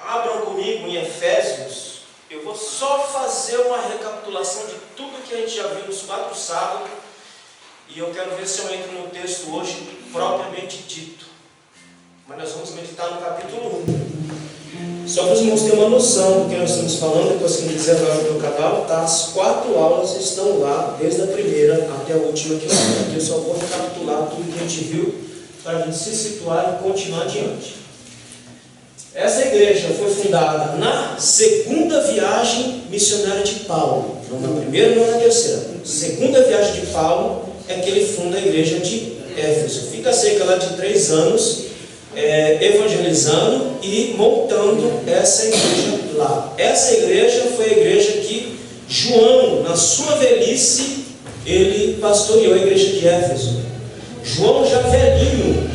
Abram comigo em Efésios. Eu vou só fazer uma recapitulação de tudo que a gente já viu nos 4 sábados. E eu quero ver se eu entro no texto hoje propriamente dito. Mas nós vamos meditar no capítulo 1. Só para os irmãos terem uma noção do que nós estamos falando, depois quem quiser ver no meu canal, tá? As 4 aulas estão lá, desde a primeira até a última que aqui eu só vou recapitular tudo que a gente viu, para a gente se situar e continuar adiante. Essa igreja foi fundada na segunda viagem missionária de Paulo. Não na primeira, não na terceira. Segunda viagem de Paulo é que ele funda a igreja de Éfeso. Fica cerca lá de 3 anos evangelizando e montando essa igreja lá. Essa igreja foi a igreja que João, na sua velhice, ele pastoreou a igreja de Éfeso. João já velhinho,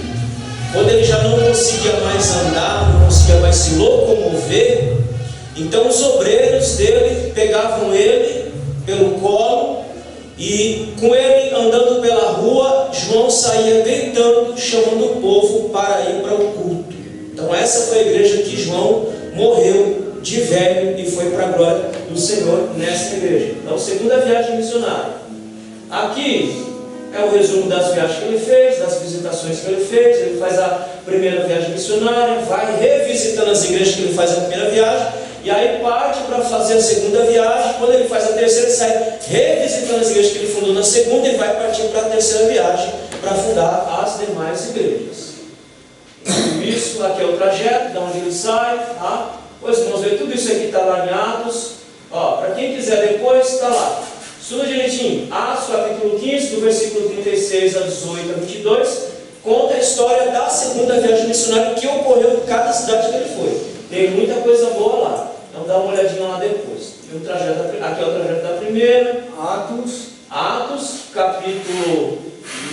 quando ele já não conseguia mais andar, não conseguia mais se locomover, então os obreiros dele pegavam ele pelo colo e com ele andando pela rua, João saía gritando, chamando o povo para ir para o culto. Então essa foi a igreja que João morreu de velho e foi para a glória do Senhor nessa igreja. Então, segunda viagem missionária. Aqui é o resumo das viagens que ele fez, das visitações que ele fez. Ele faz a primeira viagem missionária, vai revisitando as igrejas que ele faz a primeira viagem, e aí parte para fazer a segunda viagem. Quando ele faz a terceira, ele sai revisitando as igrejas que ele fundou na segunda e vai partir para a terceira viagem para fundar as demais igrejas. Isso aqui é o trajeto, de onde ele sai, tá? Pois vamos ver, tudo isso aqui está lá em Atos. Para quem quiser depois, está lá. Estuda direitinho. Atos capítulo 15, do versículo 36 a 18 a 22, conta a história da segunda viagem missionária que ocorreu em cada cidade que ele foi. Tem muita coisa boa lá. Então dá uma olhadinha lá depois. O trajeto, aqui é o trajeto da primeira. Atos, capítulo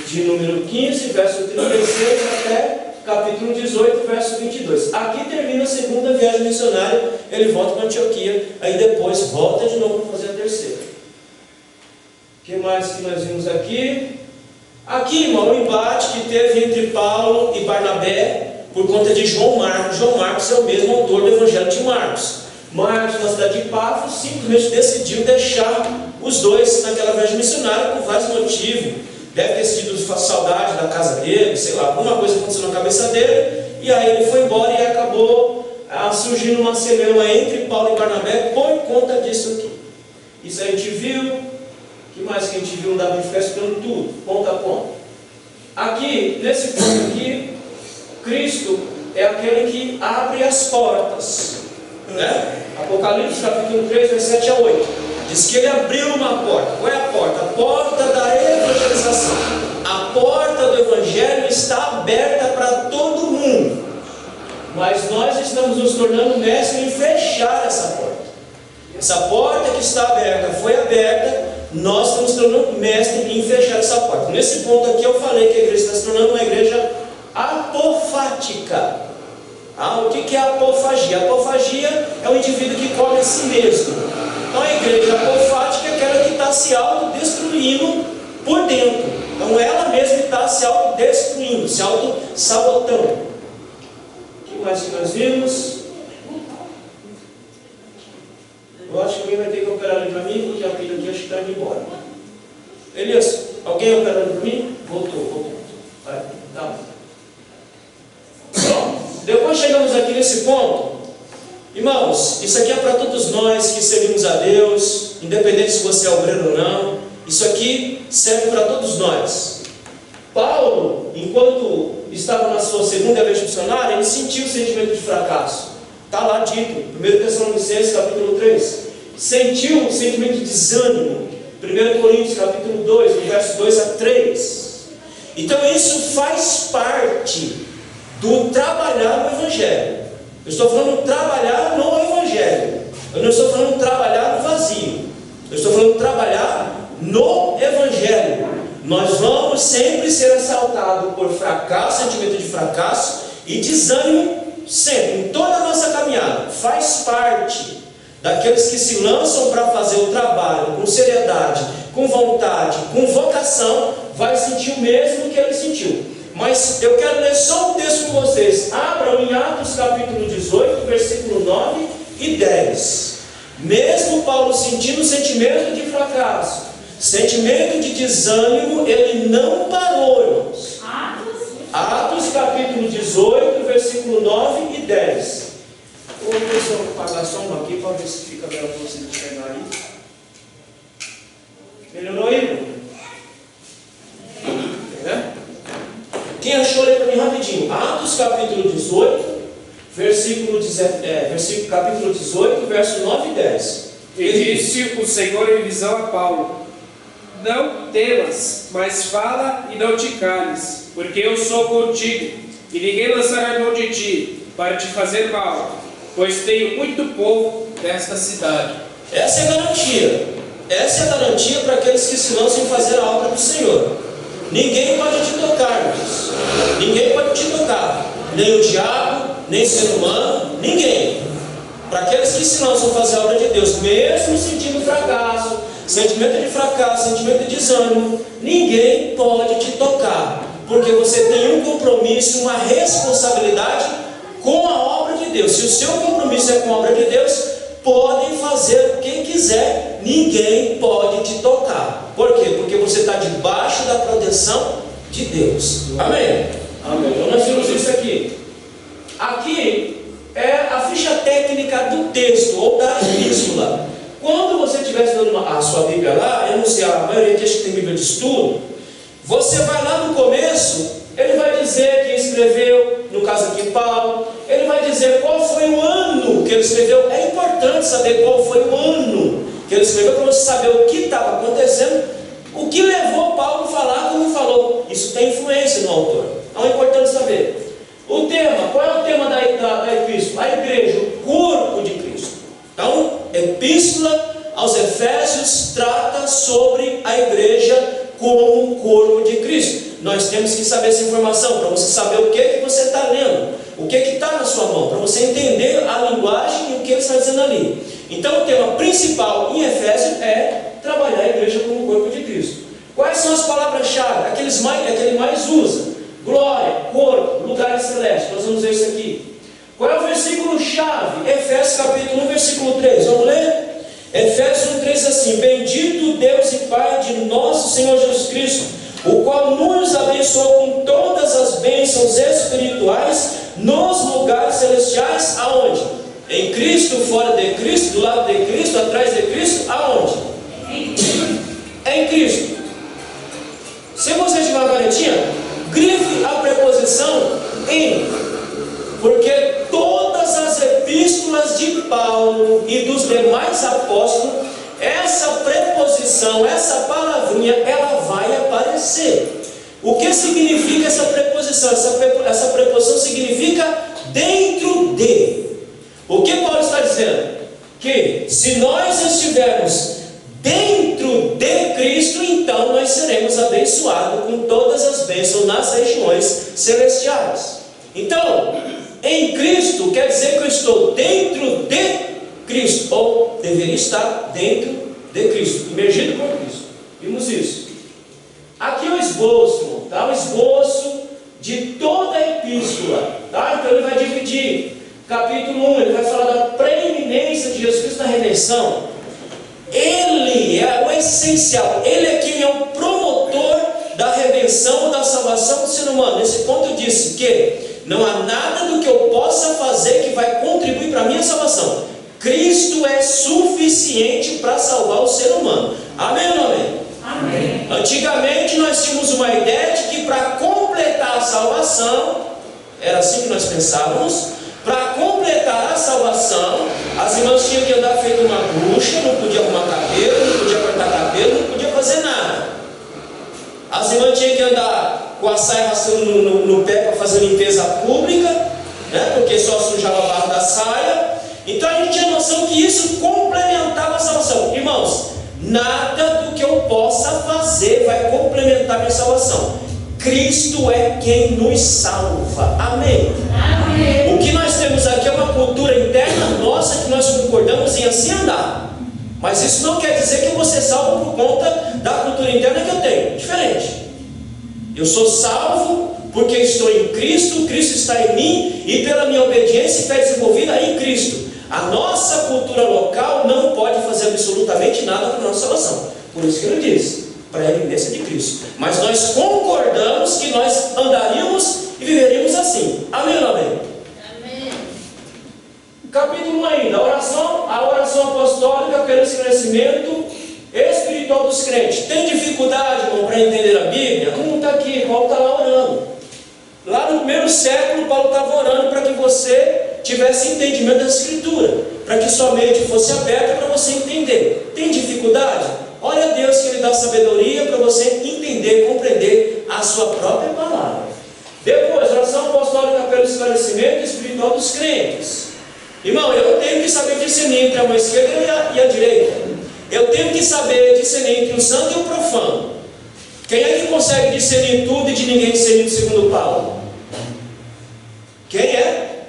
de número 15, verso 36 até capítulo 18, verso 22. Aqui termina a segunda viagem missionária. Ele volta para Antioquia, aí depois volta de novo para fazer a terceira. O que mais que nós vimos aqui? Aqui, irmão, o embate que teve entre Paulo e Barnabé por conta de João Marcos. João Marcos é o mesmo autor do Evangelho de Marcos. Marcos, na cidade de Pafos, simplesmente decidiu deixar os dois naquela viagem missionária por vários motivos. Deve ter sido saudade da casa dele, sei lá, alguma coisa aconteceu na cabeça dele, e aí ele foi embora e acabou surgindo uma celeuma entre Paulo e Barnabé por conta disso aqui. Isso a gente viu. O que mais que a gente viu? Não dá para ficar explicando tudo, ponto a ponto. Aqui, nesse ponto aqui, Cristo é aquele que abre as portas, né? Apocalipse capítulo 3, versos 7 a 8. Diz que ele abriu uma porta. Qual é a porta? A porta da evangelização. A porta do evangelho está aberta para todo mundo, mas nós estamos nos tornando mestres em fechar essa porta. Essa porta que está aberta, foi aberta, nós estamos nos tornando mestres em fechar essa porta. Nesse ponto aqui eu falei que a igreja está se tornando uma igreja apofática. O que é a apofagia? A apofagia é o indivíduo que come a si mesmo. Então a igreja apofática é aquela que está se autodestruindo por dentro. Então ela mesma está se autodestruindo, se auto-sabotando. O que mais que nós vimos? Eu acho que alguém vai ter que operar ali para mim, porque a pilha aqui acho que está indo embora. Elias, alguém operando para mim? Voltou. Vai, tá. Bom, depois chegamos aqui nesse ponto. Irmãos, isso aqui é para todos nós que servimos a Deus, independente se você é obreiro ou não. Isso aqui serve para todos nós. Paulo, enquanto estava na sua segunda viagem missionária, ele sentiu o sentimento de fracasso. Está lá dito, 1 Tessalonicenses capítulo 3. Sentiu o sentimento de desânimo. 1 Coríntios capítulo 2, do verso 2 a 3. Então isso faz parte do trabalhar no Evangelho. Eu estou falando trabalhar no Evangelho. Eu não estou falando trabalhar no vazio. Eu estou falando trabalhar no Evangelho. Nós vamos sempre ser assaltados por fracasso, sentimento de fracasso e desânimo sempre, em toda a nossa caminhada. Faz parte daqueles que se lançam para fazer o trabalho com seriedade, com vontade, com vocação, vai sentir o mesmo que ele sentiu. Mas eu quero ler só um texto com vocês. Abram em Atos capítulo 18, versículo 9 e 10. Mesmo Paulo sentindo sentimento de fracasso, sentimento de desânimo, ele não parou, irmãos. Atos capítulo 18, versículo 9 e 10. Vou apagar só um aqui para ver se fica melhor para vocês enxergarem. Melhorou aí, irmão? Quem achou, lê para mim rapidinho. Atos capítulo 18, capítulo 18, verso 9 e 10. E disse o Senhor em visão a Paulo: não temas, mas fala e não te cales, porque eu sou contigo, e ninguém lançará mão de ti para te fazer mal, pois tenho muito povo nesta cidade. Essa é a garantia. Essa é a garantia para aqueles que se lançam em fazer a obra do Senhor. Ninguém pode te tocar, irmãos. Ninguém pode te tocar. Nem o diabo, nem ser humano, ninguém. Para aqueles que se lançam a fazer a obra de Deus, mesmo sentindo fracasso, sentimento de fracasso, sentimento de desânimo, ninguém pode te tocar. Porque você tem um compromisso, uma responsabilidade com a obra de Deus. Se o seu compromisso é com a obra de Deus, podem fazer o que quiser, ninguém pode te tocar. Por quê? Porque você está debaixo da proteção de Deus. Amém? Amém. Então nós vimos isso aqui. Aqui é a ficha técnica do texto ou da epístola. Quando você estiver estudando a sua Bíblia lá, eu não sei, a maioria diz que tem Bíblia de estudo, você vai lá no começo, ele vai dizer quem escreveu, no caso aqui Paulo, ele vai dizer qual foi o ano que ele escreveu. É importante saber qual foi o ano que ele escreveu, para você saber o que estava acontecendo, o que levou Paulo a falar como falou. Isso tem influência no autor, então é importante saber. O tema, qual é o tema da epístola? A igreja, o corpo de Cristo. Então, epístola aos Efésios trata sobre a igreja como o corpo de Cristo. Nós temos que saber essa informação, para você saber o que você está lendo, o que está na sua mão, para você entender a linguagem e o que ele está dizendo ali. Então o tema principal em Efésios é trabalhar a igreja como o corpo de Cristo. Quais são as palavras-chave? Aquele mais usa: glória, corpo, lugares celestes. Nós vamos ver isso aqui. Qual é o versículo-chave? Efésios capítulo 1, versículo 3. Vamos ler? Efésios 1, 3 assim: bendito Deus e Pai de nosso Senhor Jesus Cristo, o qual nos abençoou com todas as bênçãos espirituais nos lugares celestiais. Aonde? Em Cristo, fora de Cristo, do lado de Cristo, atrás de Cristo. Aonde? Em Cristo. Se você tiver uma canetinha, grife a preposição em, porque todas as epístolas de Paulo e dos demais apóstolos, essa preposição, essa palavrinha, ela vai aparecer. O que significa essa preposição? Essa preposição significa dentro de. O que Paulo está dizendo? Que se nós estivermos dentro de Cristo, então nós seremos abençoados com todas as bênçãos nas regiões celestiais. Então, em Cristo quer dizer que eu estou dentro de Cristo, ou deveria estar dentro de Cristo, imergido com Cristo. Vimos isso. Aqui é o esboço, tá? O esboço de toda a epístola, tá? Então ele vai dividir. Capítulo 1, ele vai falar da preeminência de Jesus Cristo na redenção. Ele é o essencial, ele é quem é o promotor da redenção, da salvação do ser humano. Nesse ponto eu disse que não há nada do que eu possa fazer que vai contribuir para a minha salvação. Cristo é suficiente para salvar o ser humano. Amém ou não amém? Amém. Antigamente nós tínhamos uma ideia de que para completar a salvação, era assim que nós pensávamos, para completar a salvação, as irmãs tinham que andar feito uma bruxa, não podia arrumar cabelo, não podia cortar cabelo, não podia fazer nada. As irmãs tinham que andar com a saia arrastando no pé para fazer limpeza pública, né? Porque só sujava a barra da saia. Então a gente tinha noção que isso complementava a salvação. Irmãos, nada do que eu possa fazer vai complementar a minha salvação. Cristo é quem nos salva. Amém? Amém. O que nós temos aqui é uma cultura interna nossa que nós concordamos em assim andar. Mas isso não quer dizer que eu vou ser salvo por conta da cultura interna que eu tenho. Diferente. Eu sou salvo porque estou em Cristo, Cristo está em mim, e pela minha obediência e fé desenvolvida em Cristo. A nossa cultura local não pode fazer absolutamente nada para a nossa salvação. Por isso que ele diz, para a eminência de Cristo. Mas nós concordamos que nós andaríamos e viveríamos assim. Amém ou não amém? Amém. Capítulo 1 ainda, a oração apostólica pelo esclarecimento espiritual dos crentes. Tem dificuldade, irmão, para entender a Bíblia? Não está aqui, Paulo está lá orando. Lá no primeiro século, Paulo estava orando para que você tivesse entendimento da Escritura, para que sua mente fosse aberta para você entender. Tem dificuldade? Olha a Deus que Ele dá sabedoria para você entender, compreender a sua própria palavra. Depois, oração apostólica pelo esclarecimento espiritual dos crentes. Irmão, eu tenho que saber discernir entre a mão esquerda e a direita. Eu tenho que saber discernir entre o santo e o profano. Quem é que consegue discernir tudo e de ninguém discernir segundo Paulo? Quem é?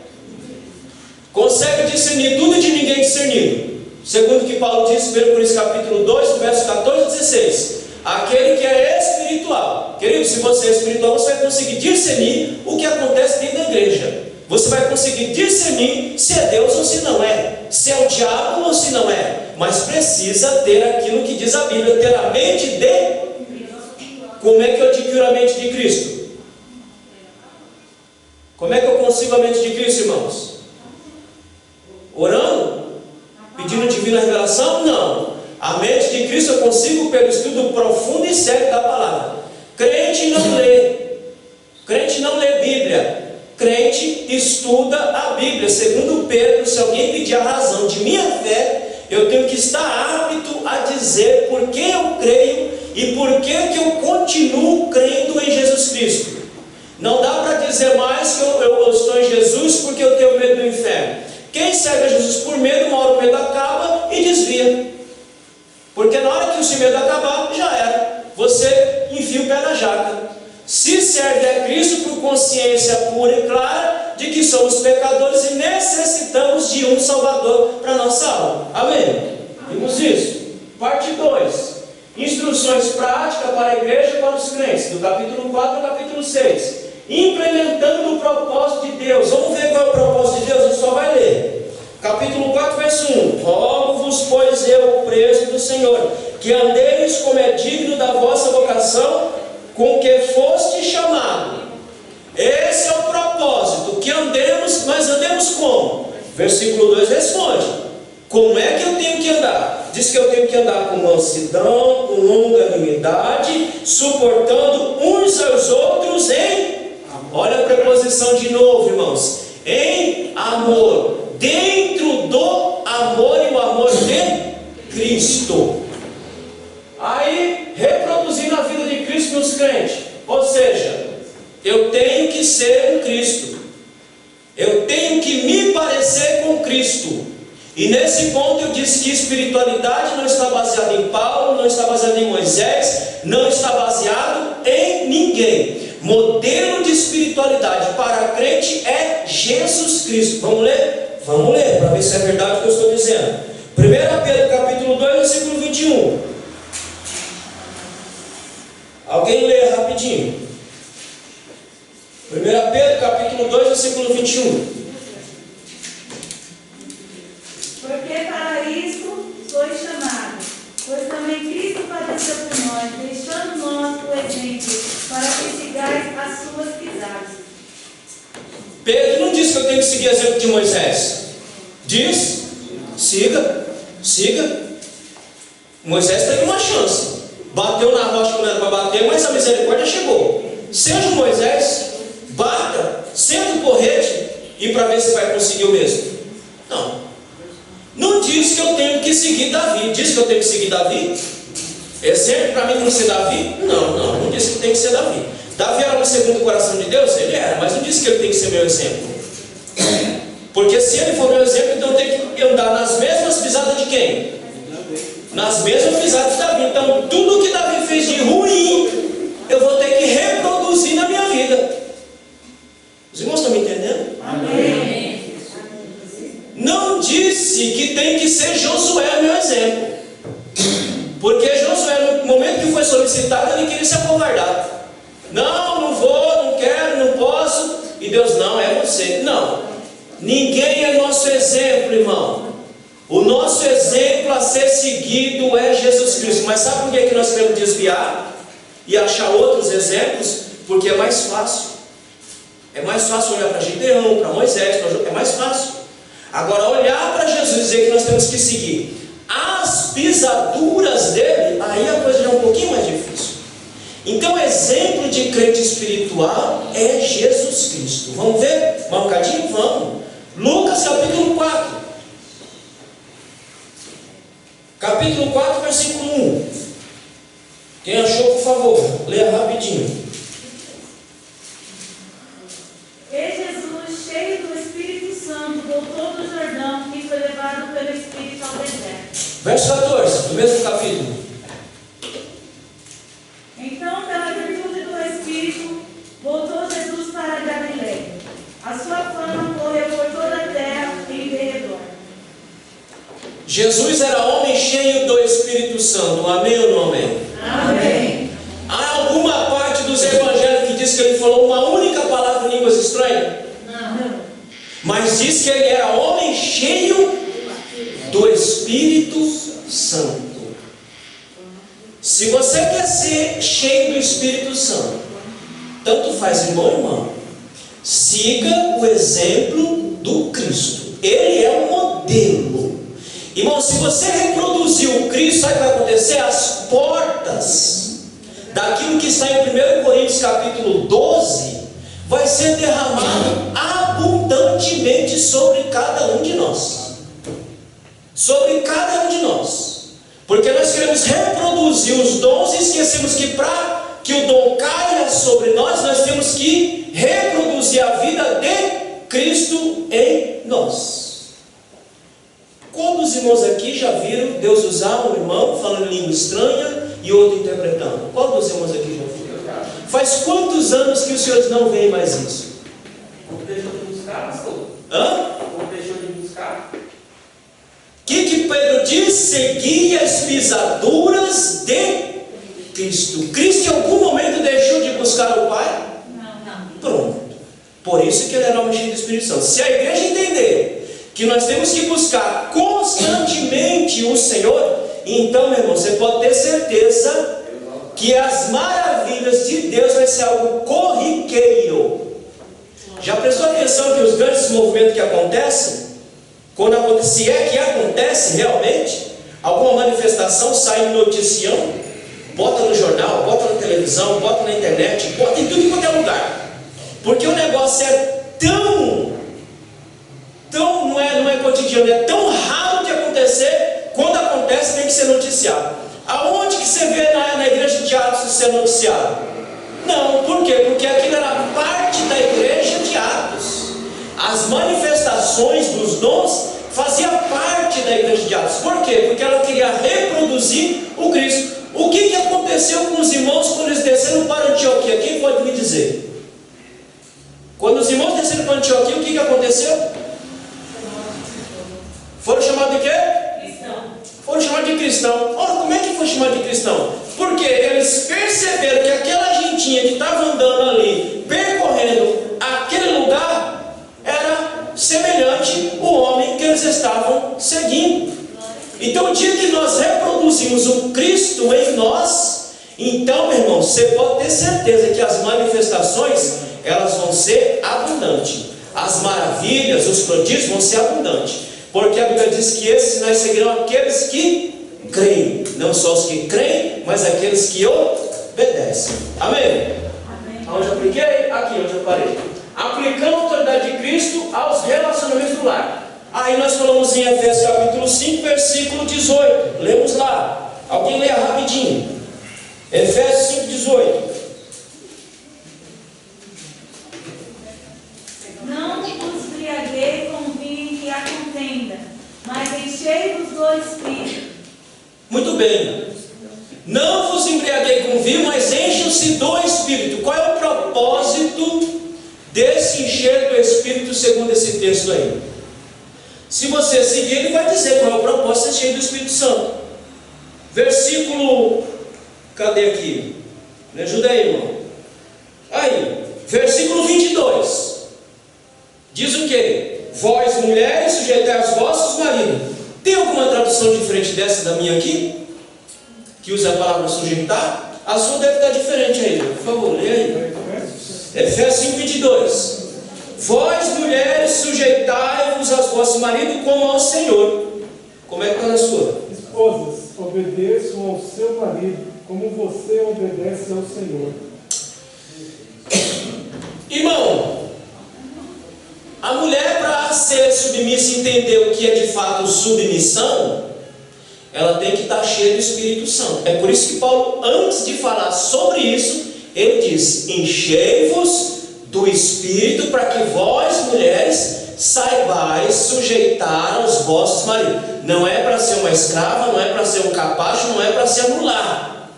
Consegue discernir tudo e de ninguém discernido. Segundo o que Paulo diz, 1 Coríntios capítulo 2, verso 14 e 16. Aquele que é espiritual. Querido, se você é espiritual, você vai conseguir discernir o que acontece dentro da igreja. Você vai conseguir discernir se é Deus ou se não é. Se é o diabo ou se não é. Mas precisa ter aquilo que diz a Bíblia. Ter a mente de... Como é que eu adquiro a mente de Cristo? Como é que eu consigo a mente de Cristo, irmãos? Orando? Pedindo divina revelação? Não. A mente de Cristo eu consigo pelo estudo profundo e sério da palavra. Crente não lê. Crente não lê Bíblia. Crente estuda a Bíblia. Segundo Pedro, se alguém pedir a razão de minha fé, eu tenho que estar apto a dizer por que eu creio e por que eu continuo crendo em Jesus Cristo. Não dá para dizer mais que eu estou em Jesus porque eu tenho medo do inferno. Quem serve a Jesus por medo, uma hora o medo acaba e desvia. Porque na hora que o seu medo acabar, já era. Você enfia o pé na jaca. Se serve a Cristo por consciência pura e clara de que somos pecadores e necessitamos de um Salvador para a nossa alma. Amém? Vimos isso. Parte 2. Instruções práticas para a igreja e para os crentes. Do capítulo 4 ao capítulo 6. Implementando o propósito de Deus. Vamos ver qual é o propósito de Deus? A gente só vai ler. Capítulo 4, verso 1. Rogo-vos, pois eu, preso do Senhor, que andeis como é digno da vossa vocação, com que foste chamado. Esse é o propósito, que andemos, mas andemos como? Versículo 2 responde: como é que eu tenho que andar? Diz que eu tenho que andar com mansidão, com longanimidade, suportando uns aos outros em... Olha a preposição de novo, irmãos. Em amor. Dentro do amor e o amor de Cristo. Aí, reproduzindo a vida de Cristo nos crentes. Ou seja, eu tenho que ser um Cristo. Eu tenho que me parecer com Cristo. E nesse ponto eu disse que espiritualidade não está baseada em Paulo, não está baseada em Moisés, não está baseado em ninguém. Modelo de espiritualidade para crente é Jesus Cristo. Vamos ler? Vamos ler, para ver se é verdade o que eu estou dizendo. 1 Pedro capítulo 2, versículo 21. Alguém lê rapidinho. 1 Pedro capítulo 2, versículo 21. Porque para isto sois chamados, pois também Cristo padeceu por nós, deixando nós o exemplo, para que sigais as suas pisadas. Pedro não disse que eu tenho que seguir o exemplo de Moisés. Diz, siga. Moisés teve uma chance. Bateu na rocha quando era para bater, mas a misericórdia chegou. Seja Moisés, bata, senta o porrete e para ver se vai conseguir o mesmo. Não diz que eu tenho que seguir Davi. Diz que eu tenho que seguir Davi? Exemplo para mim não ser Davi? Não disse que tem que ser Davi. Davi era no segundo coração de Deus? Ele era, mas não disse que ele tem que ser meu exemplo. Porque se ele for meu exemplo, então eu tenho que andar nas mesmas pisadas de quem? Nas mesmas pisadas de Davi. Então tudo que Davi fez de ruim, eu vou ter que reproduzir na minha vida. Os irmãos estão me entendendo? Amém. Não disse que tem que ser Josué meu exemplo. Porque Josué, no momento que foi solicitado, ele queria se acovardar. Não vou, não quero, não posso. E Deus, não, é você. Não. Ninguém é nosso exemplo, irmão. O nosso exemplo a ser seguido é Jesus Cristo. Mas sabe por que nós queremos desviar e achar outros exemplos? Porque é mais fácil. É mais fácil olhar para Gideão, para Moisés, é mais fácil. Agora, olhar para Jesus e dizer que nós temos que seguir as pisaduras dele, aí a coisa já é um pouquinho mais difícil. Então, exemplo de crente espiritual é Jesus Cristo. Vamos ver? Mais um bocadinho? Vamos. Lucas capítulo 4. Capítulo 4, versículo 1. Quem achou, por favor, leia rapidinho. E Jesus, cheio do Espírito Santo, voltou do Jordão e foi levado pelo Espírito ao deserto. Verso 14, do mesmo capítulo. Então, pela virtude do Espírito, voltou Jesus para a Galileia. A sua fama correu por toda a terra e em derredor. Jesus era homem cheio do Espírito Santo. Amém ou não amém? Amém. Há alguma parte dos evangelhos que diz que ele falou uma única palavra em línguas estranhas? Não. Mas diz que ele era homem cheio do Espírito Santo. Se você quer ser cheio do Espírito Santo, tanto faz, irmão e irmã, siga o exemplo do Cristo. Ele é o modelo. Irmão, se você reproduzir o Cristo, sabe o que vai acontecer? As portas daquilo que está em 1 Coríntios capítulo 12 vai ser derramado abundantemente sobre cada um de nós. Sobre cada um de nós. Porque nós queremos reproduzir os dons e esquecemos que para que o dom caia sobre nós, nós temos que reproduzir a vida de Cristo em nós. Quantos irmãos aqui já viram Deus usar um irmão falando em língua estranha e outro interpretando? Quantos irmãos aqui já viram? Faz quantos anos que os senhores não veem mais isso? Como deixou de buscar, pastor? Hã? Como deixou de buscar? O que Pedro diz? Segui as pisaduras de Cristo. Cristo em algum momento deixou de buscar o Pai? Não. Pronto. Por isso que ele era homem cheio do Espírito Santo. Se a igreja entender que nós temos que buscar constantemente o Senhor, então, meu irmão, você pode ter certeza que as maravilhas de Deus vai ser algo corriqueiro. Já prestou atenção que os grandes movimentos que acontecem, quando acontece, se é que acontece realmente, alguma manifestação sai noticiando, bota no jornal, bota na televisão, bota na internet, bota em tudo quanto é lugar, porque o negócio é tão não é cotidiano, é tão raro de acontecer. Quando acontece tem que ser noticiado. Aonde que você vê na igreja de Atos isso ser noticiado? Não, por quê? Porque aquilo era parte da igreja de Atos. As manifestações dos dons faziam parte da igreja de Atos. Por quê? Porque ela queria reproduzir o Cristo. O que aconteceu com os irmãos quando eles desceram para Antioquia? Quem pode me dizer? Quando os irmãos desceram para Antioquia, o que aconteceu? Foram chamados de quê? Cristão. Foram chamados de cristão. Ora, como é que foi chamado de cristão? Porque eles perceberam que aquela gentinha que estava andando ali, percorrendo aquele lugar, era semelhante ao homem que eles estavam seguindo. Então, o dia que nós reproduzimos o Cristo em nós, então, meu irmão, você pode ter certeza que as manifestações, elas vão ser abundantes. As maravilhas, os prodígios vão ser abundantes. Porque a Bíblia diz que esses sinais seguirão aqueles que creem. Não só os que creem, mas aqueles que obedecem. Amém? Amém. Onde eu apliquei? Aqui onde eu parei. Aplicando a autoridade de Cristo aos relacionamentos do lar. Aí nós falamos em Efésios capítulo 5, versículo 18. Lemos lá. Alguém leia rapidinho. Efésios 5, 18. Não vos embriagueis com vinho em que há contenda, mas enchei-vos do Espírito. Muito bem. Não vos embriaguei com vinho, mas encham-se do Espírito. Qual é o propósito desse encher do Espírito segundo esse texto aí? Se você seguir, ele vai dizer qual é o propósito de ser cheio do Espírito Santo. Versículo, cadê aqui? Me ajuda aí, irmão. Aí, versículo 22. Diz o quê? Vós, mulheres, sujeitai aos vossos maridos. Tem alguma tradução diferente dessa da minha aqui? Que usa a palavra sujeitar? A sua deve estar diferente aí. Por favor, lê aí. Efésios 5:22. Vós, mulheres, sujeitai-vos aos vossos maridos como ao Senhor. Como é que está na sua? Esposas, obedeçam ao seu marido, como você obedece ao Senhor. Irmão, a mulher, para ser submissa e entender o que é de fato submissão, ela tem que estar cheia do Espírito Santo. É por isso que Paulo, antes de falar sobre isso, ele diz: enchei-vos do Espírito, para que vós, mulheres, saibais sujeitar aos vossos maridos. Não é para ser uma escrava, não é para ser um capacho, não é para se anular.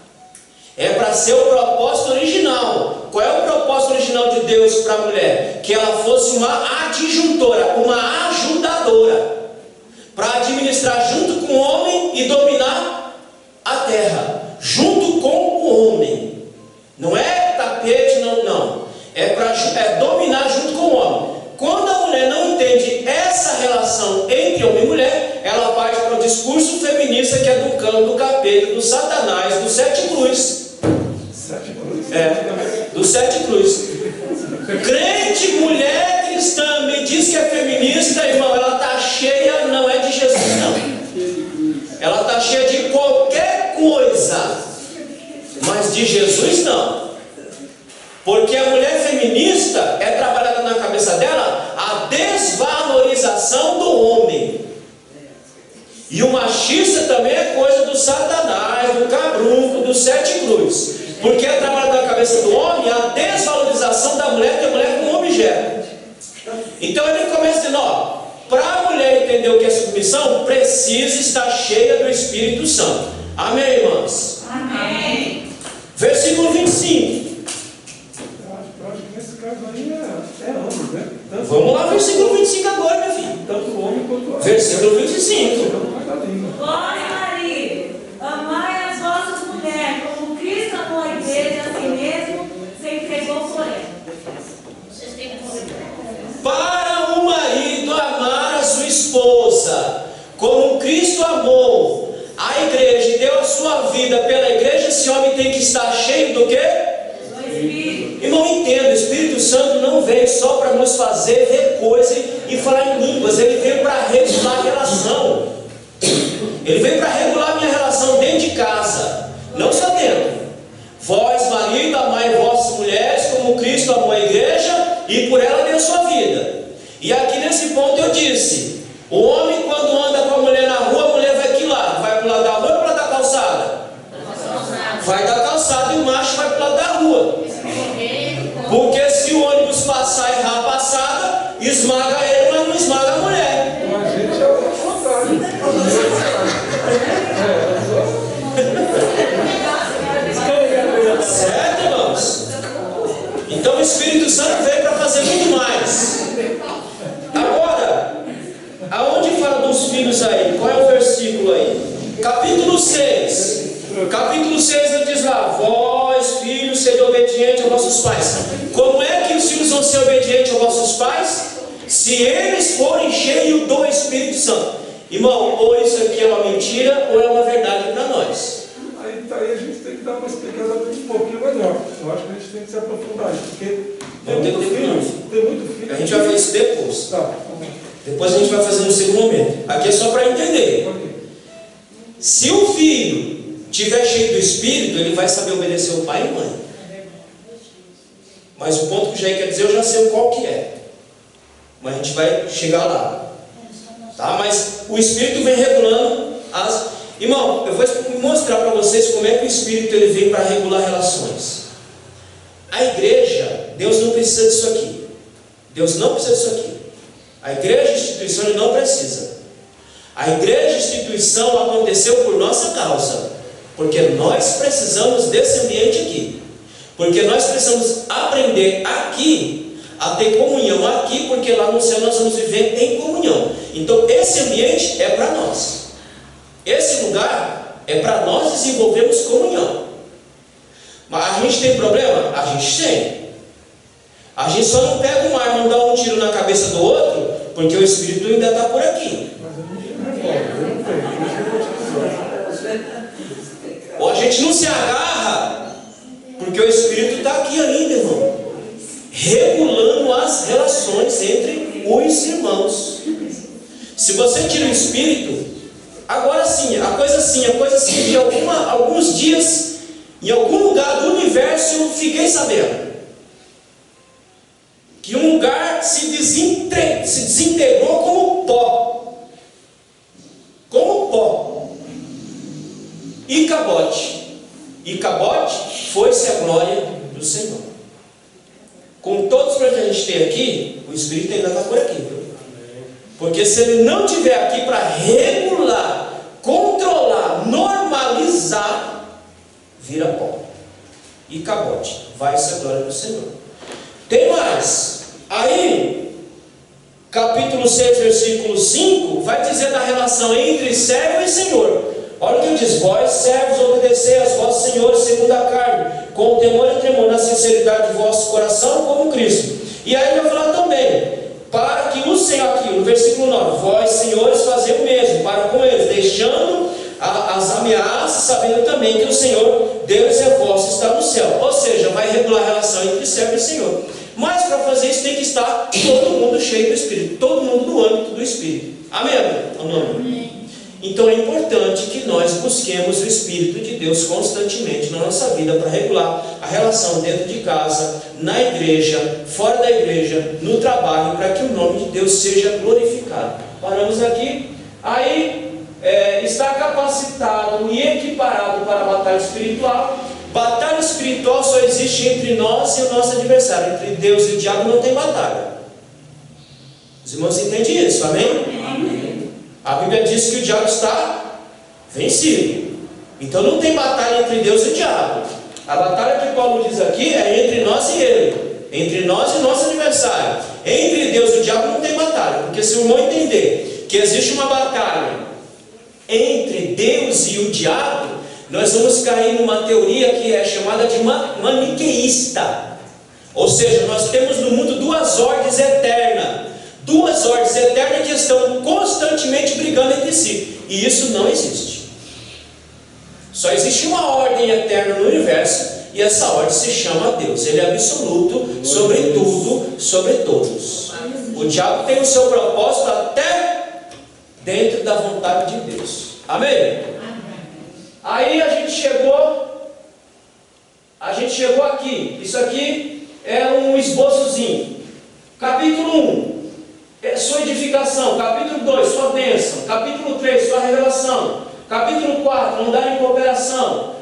É para ser o propósito original. Qual é o propósito original de Deus para a mulher? Que ela fosse uma adjuntora, uma ajudadora, para administrar junto com o homem e dominar a terra, junto com o homem. Não é tapete, não. É dominar junto com o homem. Quando a mulher não entende essa relação entre homem e mulher, ela parte para o discurso feminista, que é do cão, do capeta, do Satanás, do sete cruz. Do sete cruz. Crente, mulher cristã, me diz que é feminista, irmão, ela está cheia, não é de Jesus, não. Ela está cheia de qualquer coisa, mas de Jesus não. Porque a mulher feminista é trabalhada na cabeça dela a desvalorização do homem. E o machista também é coisa do Satanás, do cabrunco, do sete cruz. Porque é trabalhada na cabeça do homem a desvalorização da mulher, que a mulher é um objeto. Então ele começa dizendo, para a mulher entender o que é submissão, precisa estar cheia do Espírito Santo. Amém, irmãs? Amém. Versículo 25. Nesse caso aí é ambos, né? Vamos lá, versículo 25 agora, meu filho. Tanto o homem quanto a mulher. Versículo 25. Vós, marido, amai as vossas mulheres, como Cristo amou a igreja a si mesmo, se entregou por ela. Para o marido amar a sua esposa, como Cristo amou a igreja e deu a sua vida pela igreja, esse homem tem que estar cheio do quê? Do Espírito. Irmão, entenda, o Espírito Santo não veio só para nos fazer ver coisa e falar em línguas, ele veio para regular a relação. Ele veio para regular a minha relação dentro de casa, não só dentro. Vós, marido, amai vossas mulheres como Cristo amou a igreja e por ela deu sua vida. E aqui nesse ponto eu disse, o homem quando anda com a mulher na rua, a mulher vai que lado? Vai para o lado da rua ou para o lado da calçada? Vai da calçada e o macho vai para o lado da rua. Porque se o ônibus passar e errar a passada, esmaga ele, mas não esmaga a mulher. A gente é o contrário. Certo, irmãos? Então o Espírito Santo veio para fazer muito mais. Agora, aonde fala dos filhos aí? Qual é o versículo aí? Capítulo 6. Capítulo 6 ele diz lá: vós, filhos, sede obedientes aos vossos pais. Como é que os filhos vão ser obedientes aos vossos pais? Se eles forem cheios do Espírito Santo. Irmão, ou isso aqui é uma mentira ou é uma verdade para nós. Aí a gente tem que dar uma explicação um pouquinho melhor. Eu acho que a gente tem que se aprofundar isso, porque tem muito filho. A gente vai fazer isso depois. Tá. Depois a gente vai fazer no segundo momento. Aqui é só para entender. Se o filho estiver cheio do Espírito, ele vai saber obedecer o pai e mãe. Mas o ponto que o Jair quer dizer, eu já sei qual que é. Mas a gente vai chegar lá. Tá? Mas o Espírito vem regulando as... Irmão, eu vou mostrar para vocês como é que o Espírito ele vem para regular relações. A igreja, Deus não precisa disso aqui. Deus não precisa disso aqui. A igreja, a instituição, ele não precisa. A igreja, a instituição aconteceu por nossa causa. Porque nós precisamos desse ambiente aqui. Porque nós precisamos aprender aqui a ter comunhão aqui, porque lá no céu nós vamos viver em comunhão. Então esse ambiente é para nós. Esse lugar é para nós desenvolvermos comunhão. Mas a gente tem problema? A gente tem. A gente só não pega uma arma e dá um tiro na cabeça do outro Porque o Espírito ainda está por aqui. Mas eu não tenho, por isso que eu vou te dizer. Ou a gente não se agarra, porque o Espírito está aqui ainda, irmão, regulando as relações entre os irmãos. Se você tira o Espírito, agora sim, a coisa assim, de alguns dias, em algum lugar do universo, eu fiquei sabendo que um lugar se desintegrou como pó. Como pó. Icabote. Icabote foi-se a glória do Senhor. Com todos os que a gente tem aqui, o Espírito ainda está por aqui, viu? Porque se ele não estiver aqui para regular, controlar, normalizar, vira pó. Icabote. Vai-se a glória do Senhor. Tem mais. Aí, capítulo 6, versículo 5, vai dizer da relação entre servo e senhor. Olha o que ele diz: vós, servos, obedecei aos vossos senhores segundo a carne, com temor e tremor, na sinceridade de vosso coração, como Cristo. E aí ele vai falar também, para que o Senhor, aqui no versículo 9, vós, senhores, fazei o mesmo, para com eles, deixando as ameaças, sabendo também que o Senhor, Deus é vosso, está no céu. Ou seja, vai regular a relação entre servo e senhor. Mas para fazer isso tem que estar todo mundo cheio do Espírito, todo mundo no âmbito do Espírito. Amém? Amém. Então é importante que nós busquemos o Espírito de Deus constantemente na nossa vida para regular a relação dentro de casa, na igreja, fora da igreja, no trabalho, para que o nome de Deus seja glorificado. Paramos aqui. Aí está capacitado e equiparado para a batalha espiritual. Batalha espiritual só existe entre nós e o nosso adversário. Entre Deus e o diabo não tem batalha. Os irmãos entendem isso, amém? Amém. A Bíblia diz que o diabo está vencido. Então não tem batalha entre Deus e o diabo. A batalha que Paulo diz aqui é entre nós e ele, entre nós e nosso adversário. Entre Deus e o diabo não tem batalha. Porque se o irmão entender que existe uma batalha entre Deus e o diabo, nós vamos cair numa teoria que é chamada de maniqueísta. Ou seja, nós temos no mundo duas ordens eternas. Duas ordens eternas que estão constantemente brigando entre si. E isso não existe. Só existe uma ordem eterna no universo, e essa ordem se chama Deus. Ele é absoluto sobre tudo, sobre todos. O diabo tem o seu propósito até dentro da vontade de Deus. Amém? Aí a gente chegou aqui. Isso aqui é um esboçozinho. Capítulo 1, sua edificação. Capítulo 2, sua bênção. Capítulo 3, sua revelação. Capítulo 4, andar em cooperação.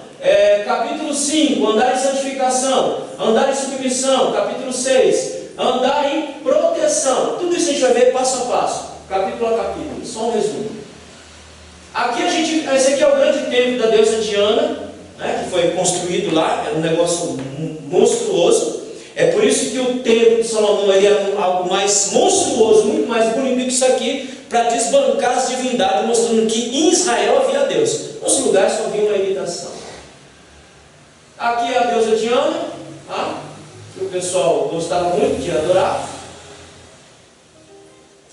Capítulo 5, andar em santificação. Andar em submissão. Capítulo 6, andar em proteção. Tudo isso a gente vai ver passo a passo, capítulo a capítulo. Só um resumo. Aqui esse aqui é o grande templo da deusa Diana, né, que foi construído lá. Era um negócio monstruoso. É por isso que o templo de Salomão era algo mais monstruoso, muito mais bonito do que isso aqui, para desbancar as divindades, mostrando que em Israel havia Deus. Nos lugares só havia uma imitação. Aqui é a deusa Diana, que o pessoal gostava muito de adorar.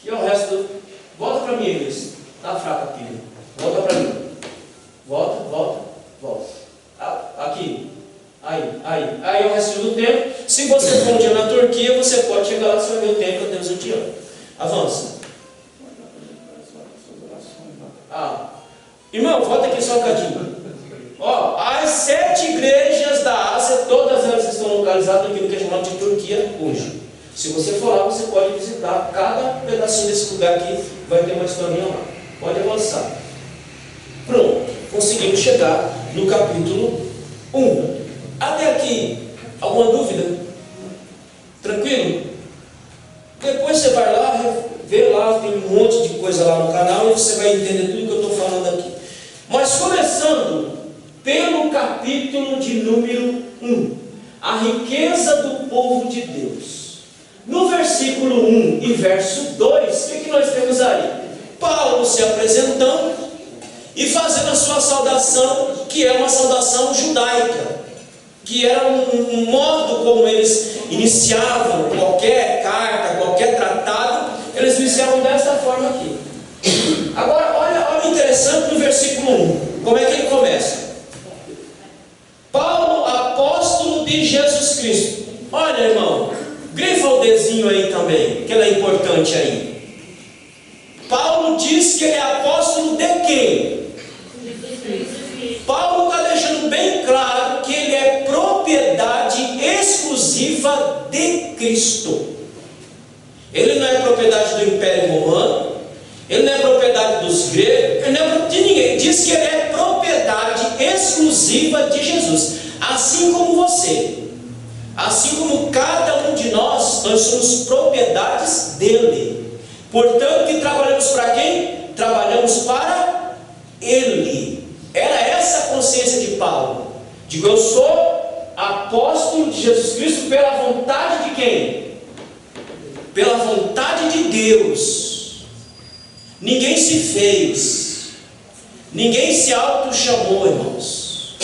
E o resto volta para mim, Elias. Está fraca a pilha. Volta para mim. Volta. Aqui. Aí é o resto do templo. Se você for um dia na Turquia, você pode chegar lá e você vai ver o templo da deusa Diana. Avança. Irmão, volta aqui só um bocadinho. As 7 igrejas da Ásia, todas elas estão localizadas naquilo que é chamado de Turquia hoje. Se você for lá, você pode visitar cada pedacinho desse lugar aqui, vai ter uma historinha lá. Pode avançar. Pronto, conseguimos chegar no capítulo 1. Até aqui, alguma dúvida? Tranquilo? Depois você vai lá, vê lá, tem um monte de coisa lá no canal e você vai entender tudo que eu estou falando aqui. Mas começando pelo capítulo de número 1, a riqueza do povo de Deus. No versículo 1 e verso 2, o que nós temos aí? Paulo se apresentando e fazendo a sua saudação, que é uma saudação judaica, que era um modo como eles iniciavam qualquer carta, qualquer tratado. Eles fizeram desta forma aqui. Agora, olha o interessante no versículo 1. Como é que ele começa? Paulo, apóstolo de Jesus Cristo. Olha, irmão, grifa o desenho aí também, que ele é importante aí. Paulo diz que ele é apóstolo de quem? Paulo está deixando bem claro que ele é propriedade exclusiva de Cristo. Ele não é propriedade do Império Romano, ele não é propriedade dos gregos, ele não é de ninguém. Diz que ele é propriedade exclusiva de Jesus. Assim como você, assim como cada um de nós somos propriedades dele. Portanto, que trabalhamos para quem? Trabalhamos para Ele. Era essa a consciência de Paulo. Digo, eu sou apóstolo de Jesus Cristo pela vontade de quem? Pela vontade de Deus. Ninguém se fez, ninguém se auto-chamou, irmãos.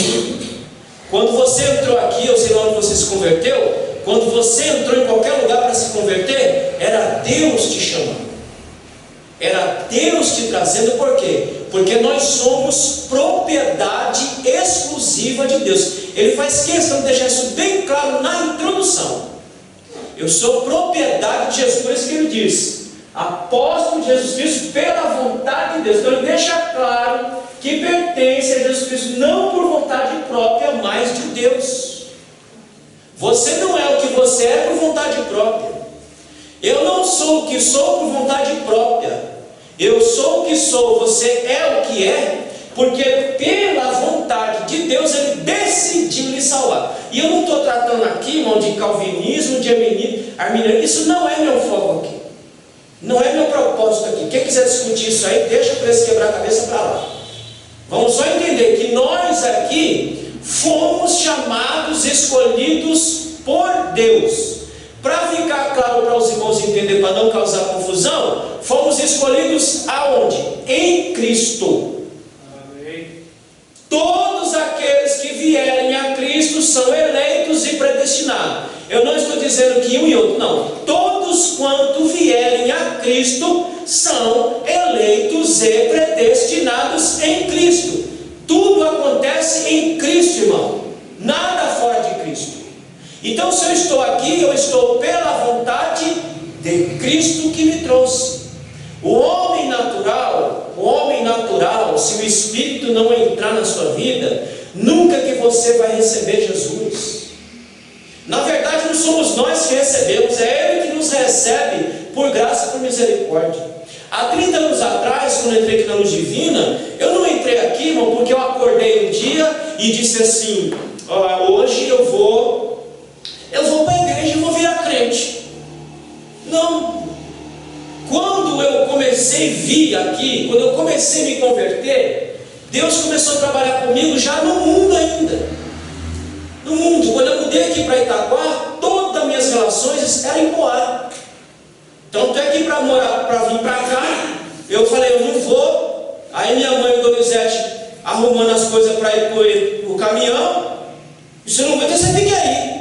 Quando você entrou aqui, eu sei lá onde você se converteu, quando você entrou em qualquer lugar para se converter, era Deus te chamando. Era Deus te trazendo, por quê? Porque nós somos propriedade exclusiva de Deus. Ele faz questão de deixar isso bem claro na introdução. Eu sou propriedade de Jesus, por isso que ele diz, apóstolo de Jesus Cristo pela vontade de Deus. Então ele deixa claro que pertence a Jesus Cristo, não por vontade própria, mas de Deus. Você não é o que você é por vontade própria. Eu não sou o que sou por vontade própria. Eu sou o que sou, você é o que é, porque pela vontade de Deus Ele decidiu lhe salvar. E eu não estou tratando aqui, irmão, de calvinismo, de arminianismo. Isso não é meu foco aqui. Não é meu propósito aqui. Quem quiser discutir isso aí, deixa para eles quebrar a cabeça para lá. Vamos só entender que nós aqui fomos chamados, escolhidos por Deus. Para ficar claro para os irmãos entender, para não causar confusão, fomos escolhidos aonde? Em Cristo. Amém. Todos aqueles que vierem a Cristo são eleitos e predestinados. Eu não estou dizendo que um e outro, não. Todos quanto vierem a Cristo são eleitos e predestinados em Cristo. Tudo acontece em Cristo, irmão. Nada fora de Cristo. Então, se eu estou aqui, eu estou pela vontade de Cristo que me trouxe. O homem natural, se o Espírito não entrar na sua vida, nunca que você vai receber Jesus. Na verdade, não somos nós que recebemos, é Ele que nos recebe por graça e por misericórdia. Há 30 anos atrás, quando eu entrei aqui na Luz Divina, eu não entrei aqui, irmão, porque eu acordei um dia e disse assim, hoje eu vou para a igreja e vou virar crente. Não. Quando eu comecei a vir aqui, quando eu comecei a me converter, Deus começou a trabalhar comigo já no mundo ainda. No mundo. Quando eu mudei aqui para Itaquá, todas as minhas relações eram em Poá. Então, estou aqui para vir para cá. Eu falei, eu não vou. Aí minha mãe e o Donizete arrumando as coisas para ir para o caminhão. Você não vai ter, você fica aí.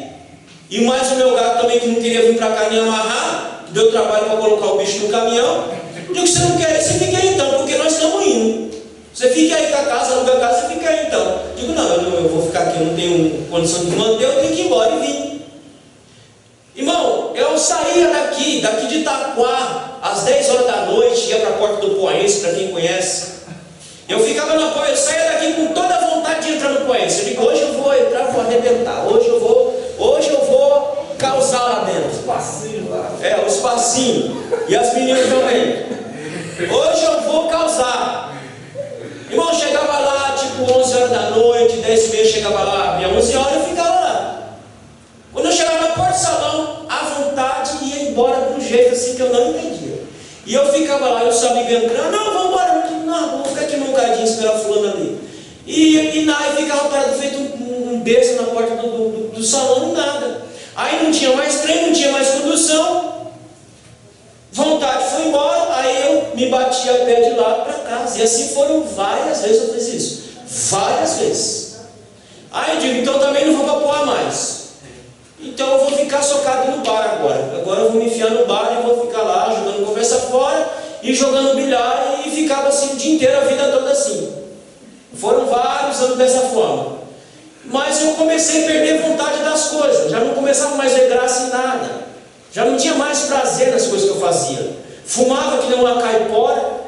E mais o meu gato também, que não queria vir para cá nem amarrar, deu trabalho para colocar o bicho no caminhão. Eu digo, você não quer ir, você fica aí então, porque nós estamos indo. Você fica aí com a casa, aluga a casa, você fica aí então. Eu digo, não, eu vou ficar aqui, eu não tenho condição de manter, eu tenho que ir embora e vim. Irmão, eu saía daqui de Itaquá, às 10 horas da noite, ia para a porta do Poense, para quem conhece. Eu ficava na porta, eu saía daqui com toda a vontade de entrar no Poense. Eu digo, hoje eu vou entrar, vou arrebentar, hoje eu vou causar lá dentro. O espacinho lá. O espacinho. E as meninas também. Hoje eu vou causar. Irmão, chegava lá tipo 11 horas da noite, 10h30 chegava lá, abria 11 horas eu ficava lá. Quando eu chegava na porta do salão, à vontade ia embora de um jeito assim que eu não entendia. E eu ficava lá, eu sabia entrando, não, vamos embora, não, vou ficar aqui moncadinho esperar fulano ali. E ficava parado feito um besta na porta do salão, nada. Aí não tinha mais trem, não tinha mais condução. Vontade foi embora, aí eu me bati a pé de lá para casa. E assim foram várias vezes eu fiz isso. Várias vezes. Aí eu digo, então também não vou para Poá mais. Então eu vou ficar socado no bar agora. Agora eu vou me enfiar no bar e vou ficar lá jogando conversa fora e jogando bilhar, e ficava assim o dia inteiro, a vida toda assim. Foram vários anos dessa forma. Mas eu comecei a perder vontade das coisas. Já não começava mais a ver graça em nada. Já não tinha mais prazer nas coisas que eu fazia. Fumava que nem uma caipora.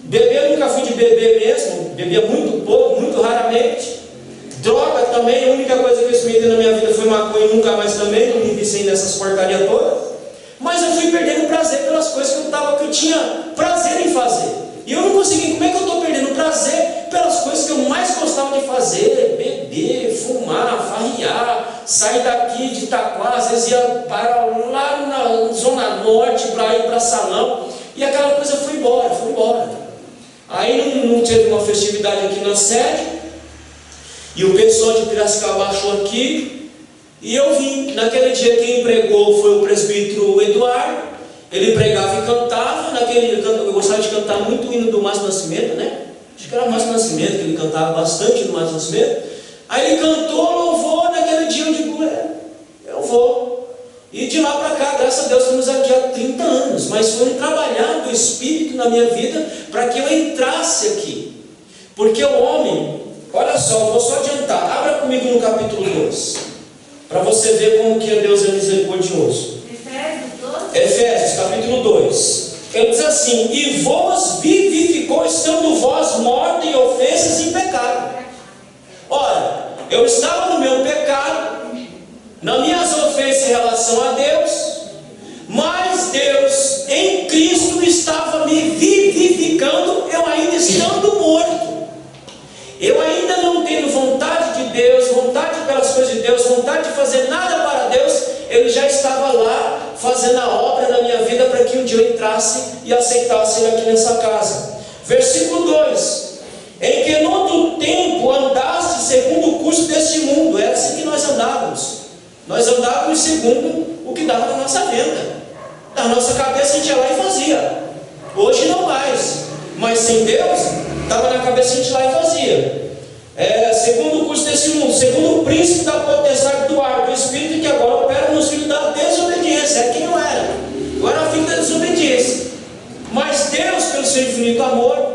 Beber, eu nunca fui de beber mesmo. Bebia muito pouco, muito raramente. Droga também, a única coisa que eu experimentei na minha vida foi maconha e nunca mais também. Não me viciei nessas porcarias todas. Mas eu fui perdendo prazer pelas coisas que eu tinha prazer em fazer. E eu não consegui. Como é que eu estou perdendo prazer pelas coisas que eu mais gostava de fazer? Beber, fumar, farrear, sair daqui de Itaquá, às vezes ia para lá na Zona Norte para ir para salão, e aquela coisa foi embora, foi embora. Aí não teve uma festividade aqui na sede, e o pessoal de Piracicaba achou aqui, e eu vim. Naquele dia quem pregou foi o presbítero Eduardo. Ele pregava e cantava. Eu gostava de cantar muito o hino do Márcio Nascimento, né? Acho que era o Márcio Nascimento, que ele cantava bastante no Márcio Nascimento. Aí ele cantou louvor. Naquele dia eu digo, eu vou. E de lá para cá, graças a Deus, estamos aqui há 30 anos. Mas foi um trabalhar do Espírito na minha vida para que eu entrasse aqui. Porque o homem, olha só, vou só adiantar. Abra comigo no capítulo 2, para você ver como que Deus é misericordioso. Efésios capítulo 2. Ele diz assim: e vos vivificou, estando vós mortos em ofensas e pecado. Ora, eu estava no meu pecado, nas minhas ofensas em relação a Deus, mas Deus em Cristo estava me vivificando, eu ainda estando morto. Eu ainda não tendo vontade de Deus, vontade pelas coisas de Deus, vontade de fazer nada para Deus. Ele já estava lá fazendo a obra na minha vida para que um dia eu entrasse e aceitasse Ele aqui nessa casa. Versículo 2: em que no outro tempo andaste segundo o curso deste mundo. Era assim que nós andávamos. Nós andávamos segundo o que dava na nossa venda. Na nossa cabeça a gente ia lá e fazia. Hoje não mais. Mas sem Deus, estava na cabeça a gente lá e fazia. Segundo o curso desse mundo, segundo o príncipe da potestade do ar, do Espírito que agora opera nos filhos da desobediência. É quem eu era. Eu era filho da desobediência. Mas Deus, pelo seu infinito amor,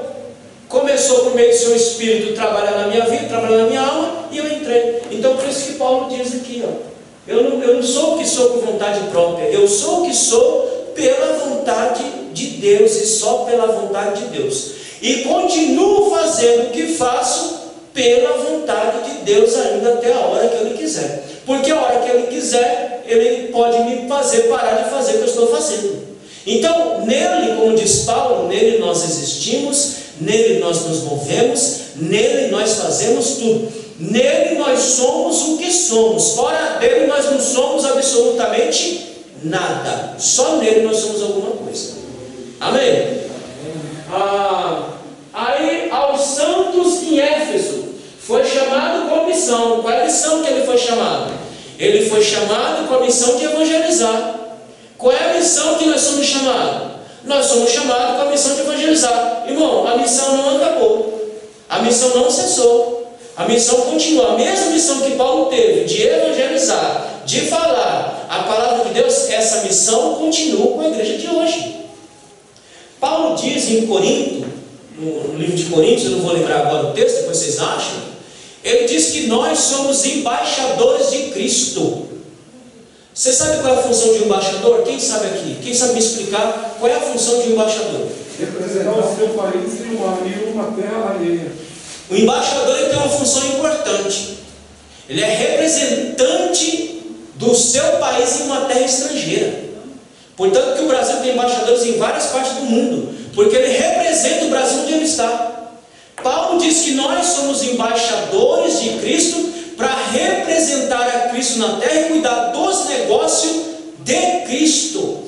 começou por meio do seu Espírito trabalhar na minha vida, trabalhar na minha alma, e eu entrei. Então por isso que Paulo diz aqui, eu não sou o que sou por vontade própria, eu sou o que sou pela vontade de Deus e só pela vontade de Deus. E continuo fazendo o que faço pela vontade de Deus ainda até a hora que Ele quiser. Porque a hora que Ele quiser, Ele pode me fazer parar de fazer o que eu estou fazendo. Então, nele, como diz Paulo, nele nós existimos, nele nós nos movemos, nele nós fazemos tudo. Nele nós somos o que somos. Fora dele nós não somos absolutamente nada. Só nele nós somos alguma coisa. Amém? Aí aos santos em Éfeso foi chamado com a missão. Qual é a missão que ele foi chamado? Ele foi chamado com a missão de evangelizar. Qual é a missão que nós somos chamados? Nós somos chamados com a missão de evangelizar. Irmão, a missão não acabou. A missão não cessou. A missão continua. A mesma missão que Paulo teve de evangelizar, de falar a palavra de Deus, essa missão continua com a igreja de hoje. Paulo diz em Corinto, no livro de Coríntios, eu não vou lembrar agora o texto, depois vocês acham. Ele diz que nós somos embaixadores de Cristo. Você sabe qual é a função de um embaixador? Quem sabe aqui? Quem sabe me explicar qual é a função de um embaixador? Representar o seu país em uma terra alheia. O embaixador ele tem uma função importante. Ele é representante do seu país em uma terra estrangeira. Portanto que o Brasil tem embaixadores em várias partes do mundo, porque ele representa o Brasil onde ele está. Paulo diz que nós somos embaixadores de Cristo para representar a Cristo na terra e cuidar dos negócios de Cristo.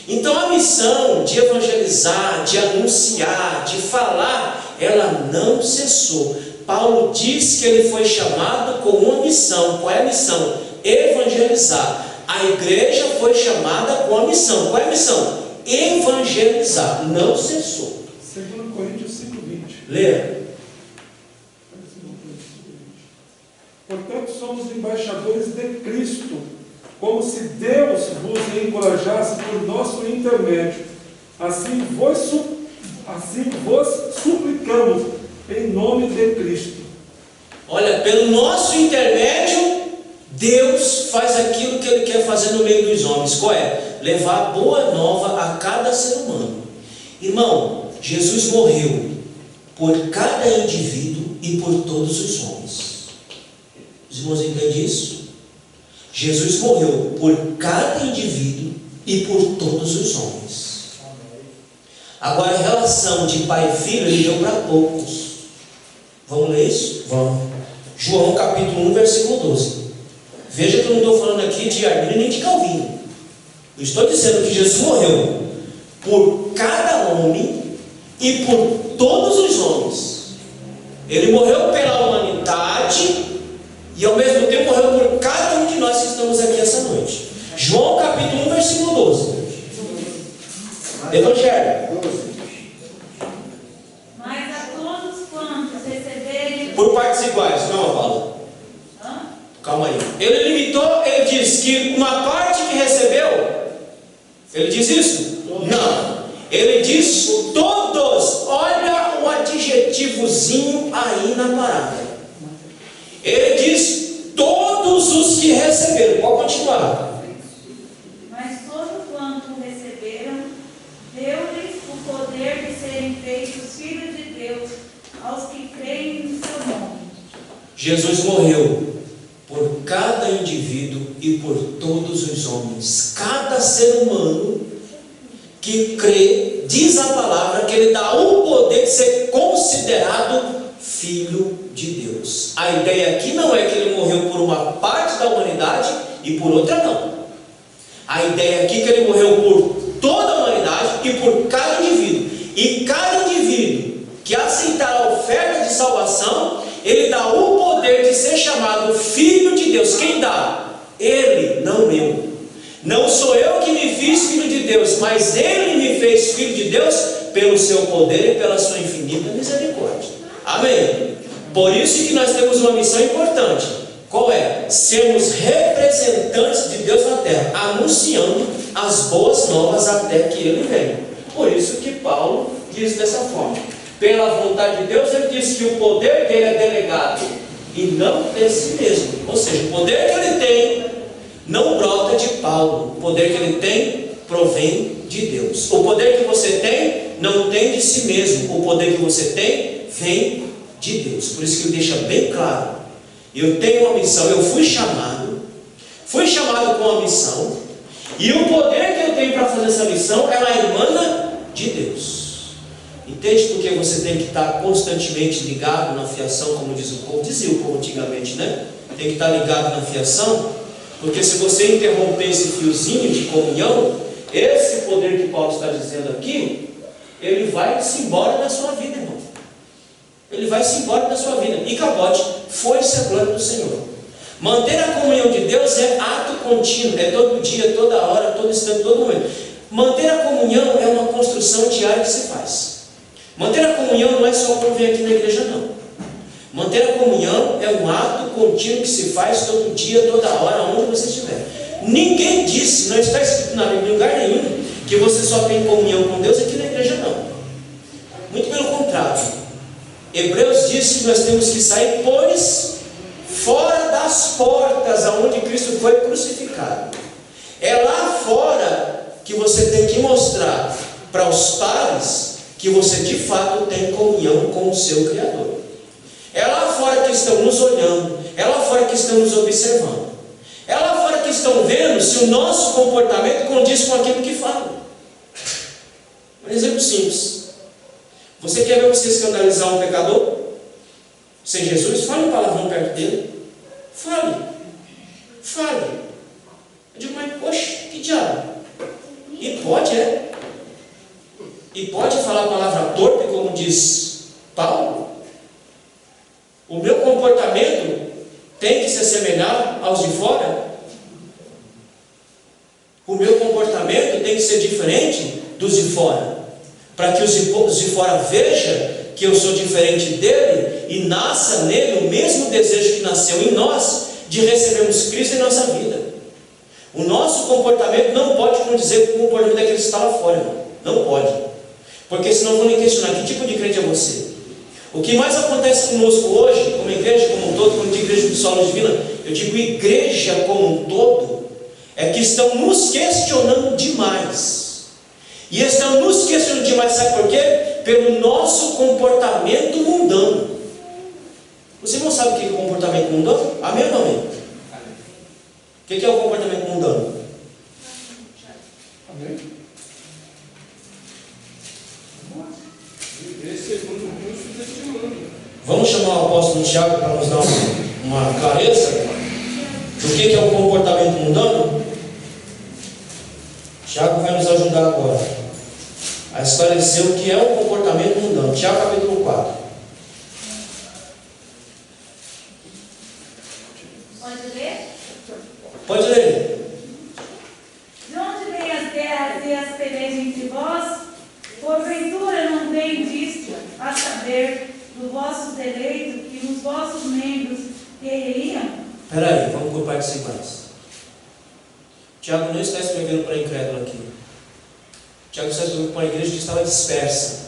Então a missão de evangelizar, de anunciar, de falar, ela não cessou. Paulo diz que ele foi chamado com uma missão. Qual é a missão? Evangelizar. A igreja foi chamada com a missão. Qual é a missão? Evangelizar. Não cessou. 2 Coríntios 5:20. Leia. Portanto, somos embaixadores de Cristo, como se Deus vos encorajasse por nosso intermédio. Assim vos suplicamos em nome de Cristo. Olha, pelo nosso intermédio, Deus faz aquilo que Ele quer fazer no meio dos homens. Qual é? Levar a boa nova a cada ser humano. Irmão, Jesus morreu por cada indivíduo e por todos os homens. Os irmãos entendem isso? Jesus morreu por cada indivíduo e por todos os homens. Agora, a relação de pai e filho, Ele deu para poucos. Vamos ler isso? Vamos. João capítulo 1, versículo 12. Veja que eu não estou falando aqui de Armínio nem de Calvino. Eu estou dizendo que Jesus morreu por cada homem e por todos os homens. Ele morreu pela humanidade e ao mesmo tempo morreu por cada um de nós que estamos aqui essa noite. João capítulo 1, versículo 12. Evangelho. Mas a todos quantos receberem... Por partes iguais. Calma, Paulo. Calma aí. Ele limitou, ele diz que uma parte que recebeu. Ele diz isso? Não. Ele diz todos. Olha o adjetivozinho aí na parada. Ele diz todos os que receberam. Pode continuar. Mas todo quanto receberam, deu-lhes o poder de serem feitos filhos de Deus, aos que creem no seu nome. Jesus morreu por cada indivíduo e por todos os homens. Cada ser humano que crê, diz a palavra que Ele dá o poder de ser considerado filho de Deus. A ideia aqui não é que Ele morreu por uma parte da humanidade e por outra não. A ideia aqui é que Ele morreu por toda a humanidade e por cada indivíduo. E cada indivíduo que aceitar a oferta de salvação, Ele dá o poder de ser chamado filho de Deus. Quem dá? Ele, não eu. Não sou eu que me fiz filho de Deus, mas Ele me fez filho de Deus pelo seu poder e pela sua infinita misericórdia. Amém? Por isso que nós temos uma missão importante. Qual é? Sermos representantes de Deus na terra, anunciando as boas novas até que Ele venha. Por isso que Paulo diz dessa forma. Pela vontade de Deus, ele diz que o poder dele é delegado e não de si mesmo. Ou seja, o poder que ele tem não brota de Paulo. O poder que ele tem provém de Deus. O poder que você tem não tem de si mesmo. O poder que você tem vem de Deus. Por isso que ele deixa bem claro: eu tenho uma missão, eu fui chamado com uma missão, e o poder que eu tenho para fazer essa missão, ela emana de Deus. Entende por que você tem que estar constantemente ligado na fiação, como diz o povo? Dizia o povo antigamente, né? Tem que estar ligado na fiação, porque se você interromper esse fiozinho de comunhão, esse poder que Paulo está dizendo aqui, ele vai-se embora da sua vida, irmão. Ele vai-se embora da sua vida. E capote, foi-se a glória do Senhor. Manter a comunhão de Deus é ato contínuo, é todo dia, toda hora, todo instante, todo momento. Manter a comunhão é uma construção diária que se faz. Manter a comunhão não é só quando vem aqui na igreja, não. Manter a comunhão é um ato contínuo que se faz todo dia, toda hora, onde você estiver. Ninguém disse, não está escrito na Bíblia em lugar nenhum, que você só tem comunhão com Deus aqui na igreja, não. Muito pelo contrário. Hebreus diz que nós temos que sair, pois, fora das portas aonde Cristo foi crucificado. É lá fora que você tem que mostrar para os pares que você de fato tem comunhão com o seu Criador. É lá fora que estão nos olhando, é lá fora que estão nos observando, é lá fora que estão vendo se o nosso comportamento condiz com aquilo que fala. Um exemplo simples. Você quer ver você escandalizar um pecador? Sem Jesus, fale um palavrão perto dele. Fale. Eu digo, mas poxa, que diabo? E pode, E pode falar a palavra torpe, como diz Paulo? O meu comportamento tem que se assemelhar aos de fora? O meu comportamento tem que ser diferente dos de fora, para que os de fora vejam que eu sou diferente dele e nasça nele o mesmo desejo que nasceu em nós de recebermos Cristo em nossa vida. O nosso comportamento não pode condizer com o comportamento daquele que está lá fora, não pode. Porque senão vão me questionar: que tipo de crente é você? O que mais acontece conosco hoje, como igreja como um todo, quando eu digo igreja do Solo Divina, eu digo igreja como um todo, é que estão nos questionando demais. E estão nos questionando demais, sabe por quê? Pelo nosso comportamento mundano. Você não sabe o que é o comportamento mundano? Amém ou não amém? O que é o comportamento mundano? Amém? Vamos chamar o apóstolo Tiago para nos dar uma clareza do que é o comportamento mundano? Tiago vai nos ajudar agora a esclarecer o que é o comportamento mundano. Tiago capítulo 4. Pode ler? Pode ler. De onde vêm as guerras e as pelejas entre vós? Porventura não vem disto, a saber, do vosso deleito, que nos vossos membros guerreiam? Espera aí, vamos por partes iguais. Tiago não está escrevendo para incrédulo aqui. Tiago está escrevendo para uma igreja que estava dispersa.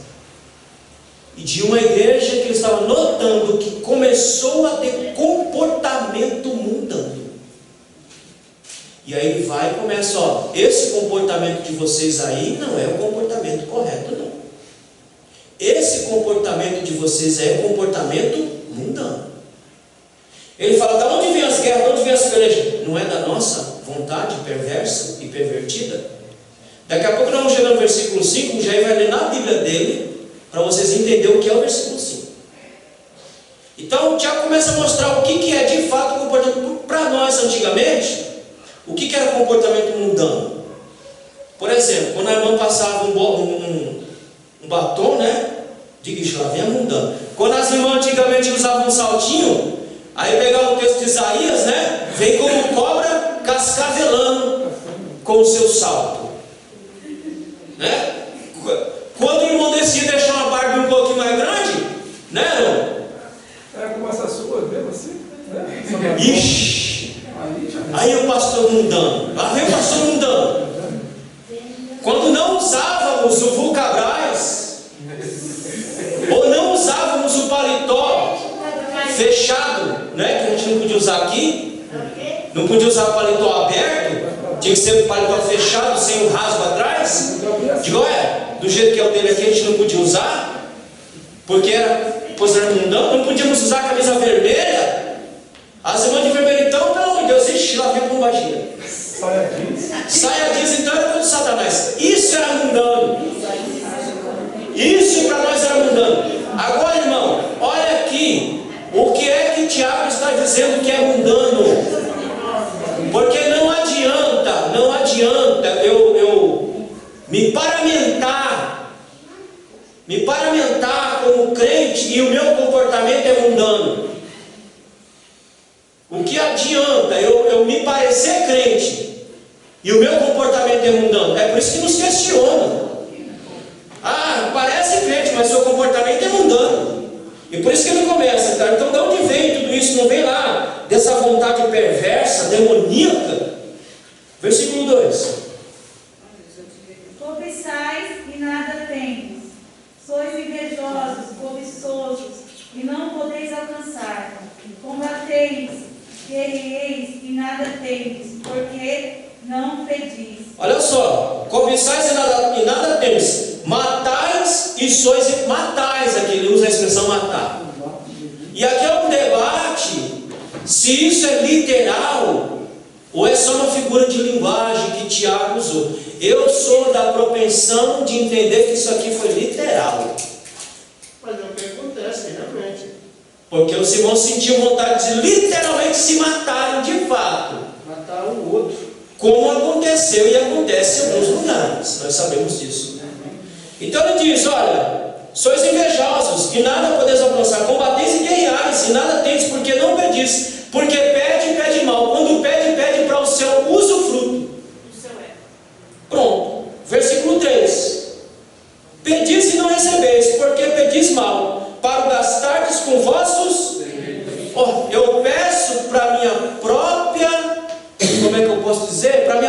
E de uma igreja que ele estava notando que começou a ter comportamento mundano. E aí ele vai e começa: ó, esse comportamento de vocês aí não é o comportamento correto, não. Esse comportamento de vocês é o comportamento mundano. Ele fala: da onde vem as guerras, de onde vem as pelejas? Não é da nossa vontade perversa e pervertida? Daqui a pouco nós vamos chegar no versículo 5, o Jair vai ler na Bíblia dele, para vocês entenderem o que é o versículo 5. Então o Tiago começa a mostrar o que é de fato o comportamento. Para nós, antigamente, o que era o comportamento mundano? Por exemplo, quando a irmã passava um batom, né? Diga, isso lá vem mundano. Quando as irmãs antigamente usavam um saltinho, aí pegava o texto de Isaías, né? Vem como cobra cascavelando com o seu salto, né? Quando o irmão decidia deixar uma barba um pouquinho mais grande, né, irmão? É como essa sua mesmo assim, né? Ixi! Aí o pastor mundano, lá vem o pastor mundano. Quando não usávamos o vulcabrais, ou não usávamos o paletó fechado, né, que a gente não podia usar aqui, não podia usar o paletó aberto, tinha que ser o paletó fechado, sem o rasgo atrás. Digo, do jeito que é o dele aqui, a gente não podia usar, porque era mundano, não podíamos usar a camisa vermelha. As irmãs de vermelho, então, pelo amor de Deus, ixi, lá vem com baixinha. Saia jeans, então era coisa de Satanás. Isso era mundano. Isso para nós era mundano. Agora, irmão, olha aqui. O que é que Tiago está dizendo que é mundano? Porque não adianta eu me paramentar como crente e o meu comportamento é mundano. O que adianta eu me parecer crente e o meu comportamento é mundano? É por isso que nos questionam. Ah, parece crente, mas seu comportamento é mundano. E por isso que ele começa, cara. Então de onde vem tudo isso? Não vem lá dessa vontade perversa, demoníaca? Versículo 2. Cobiçais e nada tendes. Sois invejosos, cobiçosos, e não podeis alcançar. Combateis, guerreeis e nada tendes, porque não pedis. Olha só, cobiçais e nada tendes. Matais e sois matais. Aqui ele usa a expressão matar. E aqui é um debate se isso é literal ou é só uma figura de linguagem que Tiago usou. Eu sou da propensão de entender que isso aqui foi literal. Mas é o que acontece, realmente. Porque os irmãos sentiam vontade de literalmente se matarem de fato. Matar o outro. Como aconteceu e acontece em alguns lugares. Nós sabemos disso. Então ele diz, olha, sois invejosos e nada podeis alcançar. Combateis e guerreais e nada tendes, porque não pedis. Porque pede mal. Quando pede para o seu usufruto. Pronto. Versículo 3. Pedis e não recebeis, porque pedis mal, para o gastardes com vossos. Eu peço para minha própria, como é que eu posso dizer? Para minha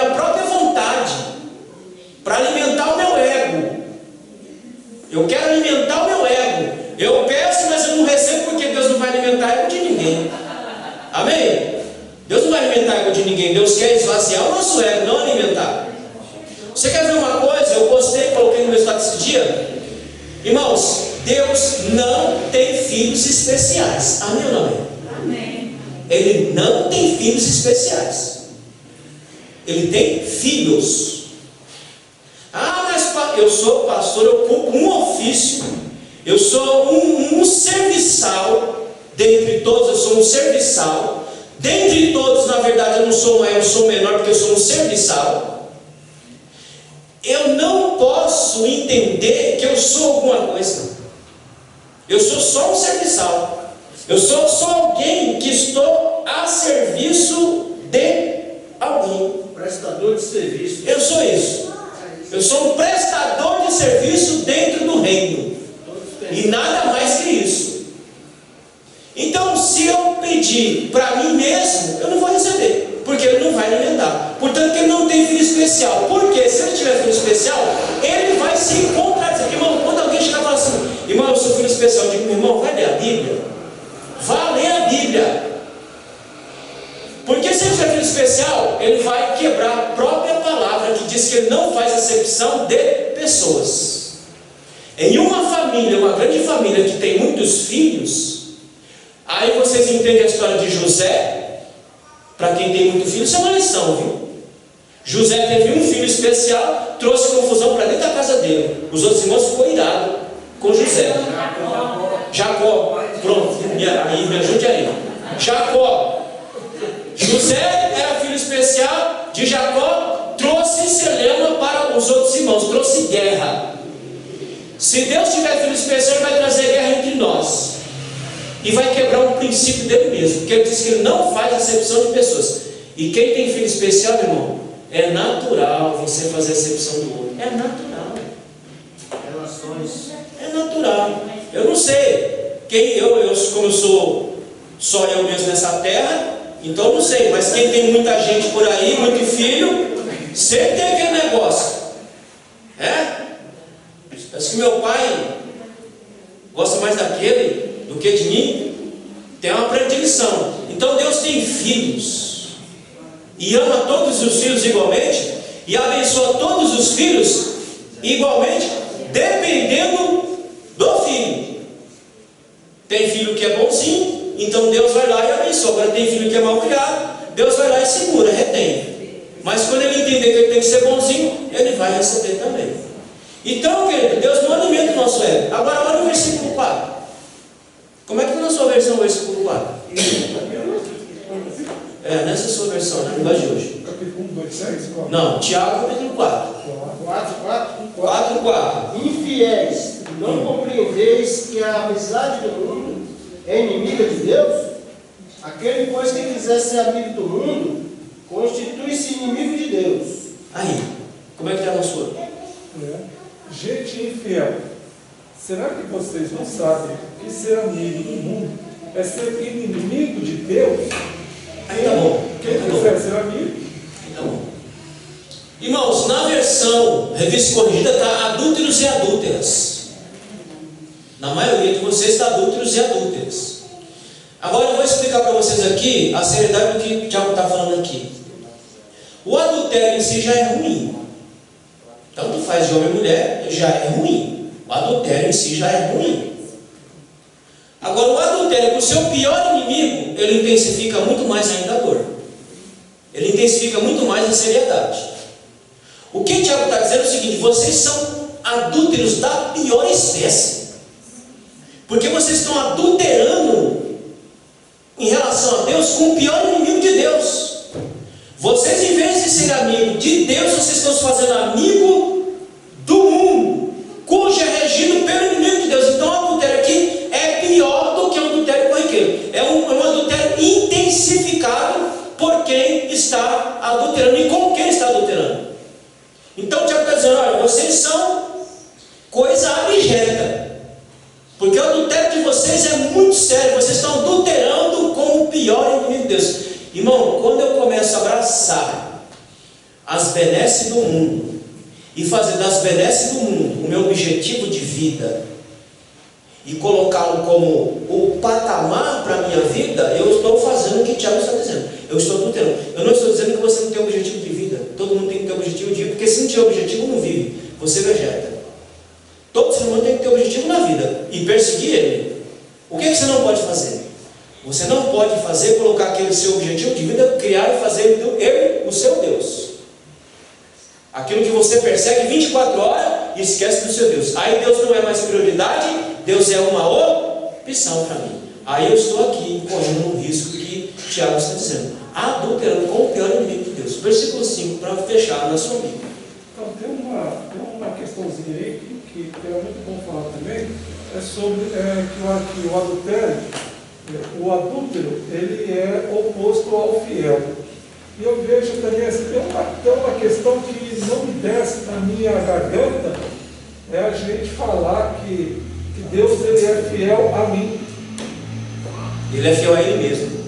Deus não tem filhos especiais. Amém ou não amém? Amém. Ele não tem filhos especiais. Ele tem filhos. Ah, mas eu sou pastor, eu cumpro um ofício, eu sou um serviçal, dentre todos eu sou um serviçal, dentre todos na verdade eu não sou maior, eu sou menor porque eu sou um serviçal. Eu não posso entender que eu sou alguma coisa. Eu sou só um serviçal. Eu sou só alguém que estou a serviço de alguém. Prestador de serviço. Eu sou isso. Eu sou um prestador de serviço dentro do reino. E nada mais que isso. Então, se eu pedir para mim mesmo, eu não vou receber, porque ele não vai alimentar. Portanto, ele não tem filho especial. Porque se ele tiver filho especial, ele vai se contradizer. Irmão, quando alguém chegar e falar assim, irmão, eu sou filho especial, eu digo, meu irmão, vai ler a Bíblia. Vá ler a Bíblia. Porque se ele tiver filho especial, ele vai quebrar a própria palavra que diz que ele não faz acepção de pessoas. Em uma família, uma grande família que tem muitos filhos, aí vocês entendem a história de José. Para quem tem muito filho, isso é uma lição, viu? José teve um filho especial, trouxe confusão para dentro da casa dele. Os outros irmãos ficou irado com José. Jacó, pronto, aí me ajude aí. Jacó. José era filho especial de Jacó, trouxe celema para os outros irmãos, trouxe guerra. Se Deus tiver filho especial, ele vai trazer guerra entre nós. E vai quebrar um princípio dele mesmo, porque ele diz que ele não faz acepção de pessoas. E quem tem filho especial, meu irmão, é natural você fazer acepção do outro. É natural. Relações. É natural. Eu não sei. Como eu sou só eu mesmo nessa terra, então eu não sei. Mas quem tem muita gente por aí, muito filho, sempre tem aquele negócio. Parece que meu pai gosta mais daquele do que de mim. Tem uma predileção. Então Deus tem filhos e ama todos os filhos igualmente e abençoa todos os filhos igualmente, dependendo do filho. Tem filho que é bonzinho, então Deus vai lá e abençoa. Agora tem filho que é mal criado, Deus vai lá e segura, retém. Mas quando ele entender que ele tem que ser bonzinho, ele vai receber também. Então, querido, Deus não alimenta o nosso ego. Agora olha o versículo 4. Como é que está na sua versão o versículo 4? Nessa sua versão, na linguagem de hoje. Capítulo 1, 2, 6? Não, Tiago capítulo 4. 4. Infiéis, não compreendeis que a amizade do mundo é inimiga de Deus? Aquele, pois, que quiser ser amigo do mundo, constitui-se inimigo de Deus. Aí, como é que está na sua? Gente infiel, será que vocês não sabem que ser amigo do mundo é ser inimigo de Deus? Aí tá bom. Quem quiser ser amigo? Tá bom. Irmãos, na versão revista corrigida está adúlteros e adúlteras. Na maioria de vocês está adúlteros e adúlteras. Agora eu vou explicar para vocês aqui a seriedade do que o Tiago está falando aqui. O adultério em si já é ruim. Tanto faz de homem e mulher, já é ruim. O adultério em si já é ruim. Agora o adultério, com o seu pior inimigo, ele intensifica muito mais ainda a dor. Ele intensifica muito mais a seriedade. O que o Tiago está dizendo é o seguinte: vocês são adúlteros da pior espécie. Porque vocês estão adulterando em relação a Deus com o pior inimigo de Deus. Vocês, em vez de ser amigo de Deus, vocês estão se fazendo amigo do mundo, cujo é regido pelo inimigo de Deus. Então o adultério aqui é pior do que o adultério corriqueiro. É um adultério intensificado por quem está adulterando e com quem está adulterando. Então o Tiago está dizendo: olha, vocês são coisa abjeta, porque o adultério de vocês é muito sério. Vocês estão adulterando com o pior inimigo de Deus. Irmão, quando eu começo a abraçar as benesses do mundo e fazer das benesses do mundo o meu objetivo de vida e colocá-lo como o patamar para a minha vida, eu estou fazendo o que o Tiago está dizendo. Eu estou adulterando. Eu não estou dizendo que você não tem objetivo de vida. Todo mundo tem que ter objetivo de vida, porque se não tiver objetivo, não vive. Você vegeta. Todo ser humano tem que ter objetivo na vida. vida e perseguir ele, o que você não pode fazer? Você não pode fazer, colocar aquele seu objetivo de vida, criar e fazer ele o seu Deus. Aquilo que você persegue 24 horas e esquece do seu Deus. Aí Deus não é mais prioridade, Deus é uma opção para mim. Aí eu estou aqui correndo um risco que Tiago está dizendo, adulterando com o pior inimigo de Deus. Versículo 5, para fechar na sua Bíblia. Então tem uma questãozinha aí que é muito bom falar também, é sobre que o adultério, o adúltero, ele é oposto ao fiel. E eu vejo também assim, tem uma questão que não me desce na minha garganta, é a gente falar que Deus ele é fiel a mim. Ele é fiel a ele mesmo.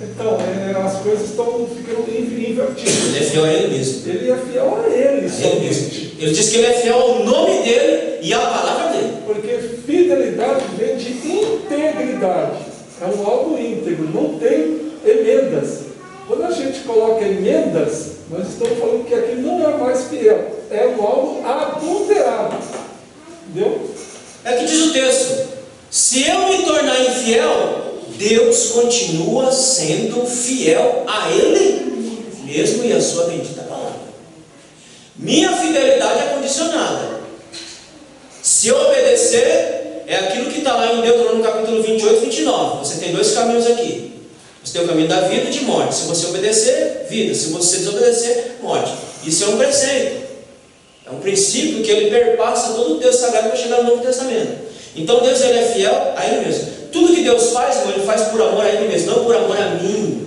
Então, as coisas estão ficando invertidas. Ele é fiel a ele mesmo. Ele é fiel a ele somente. Ele diz que ele é fiel ao nome dele e à palavra dele. Porque fidelidade vem de integridade. É um algo íntegro, não tem emendas. Quando a gente coloca emendas, nós estamos falando que aqui não é mais fiel, é um algo adulterado. Entendeu? É que diz o texto: se eu me tornar infiel, Deus continua sendo fiel a Ele mesmo e a sua bendita palavra. Minha fidelidade é condicionada. Se eu obedecer, é aquilo que está lá em Deuteronômio capítulo 28, 29. Você tem dois caminhos aqui. Você tem o caminho da vida e de morte. Se você obedecer, vida. Se você desobedecer, morte. Isso é um preceito. É um princípio que ele perpassa todo o texto sagrado para chegar no Novo Testamento. Então Deus ele é fiel a Ele mesmo. Tudo que Deus faz, irmão, Ele faz por amor a Ele mesmo, não por amor a mim.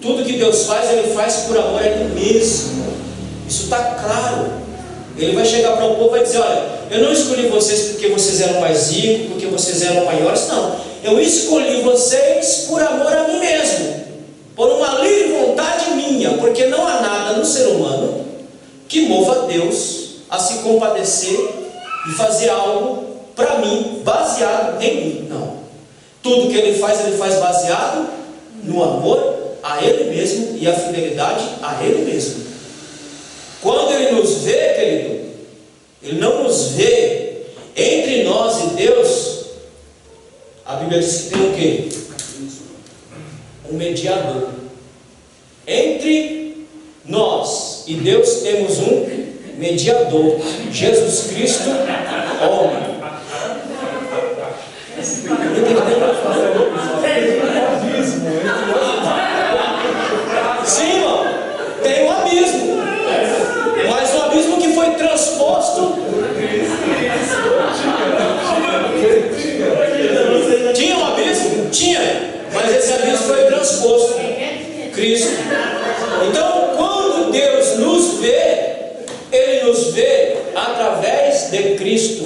Tudo que Deus faz, Ele faz por amor a Ele mesmo. Isso está claro. Ele vai chegar para o povo e vai dizer: olha, eu não escolhi vocês porque vocês eram mais ricos, porque vocês eram maiores, não. Eu escolhi vocês por amor a mim mesmo, por uma livre vontade minha, porque não há nada no ser humano que mova Deus a se compadecer e fazer algo para mim, baseado em mim. Não. Tudo que Ele faz baseado no amor a Ele mesmo e a fidelidade a Ele mesmo. Quando Ele nos vê, querido, Ele não nos vê entre nós e Deus. A Bíblia diz que tem o quê? Um mediador. Entre nós e Deus temos um mediador, Jesus Cristo, homem. Sim, irmão, tem um abismo, mas um abismo que foi transposto. Tinha um abismo? Tinha, mas esse abismo foi transposto. Cristo. Então, quando Deus nos vê, Ele nos vê através de Cristo.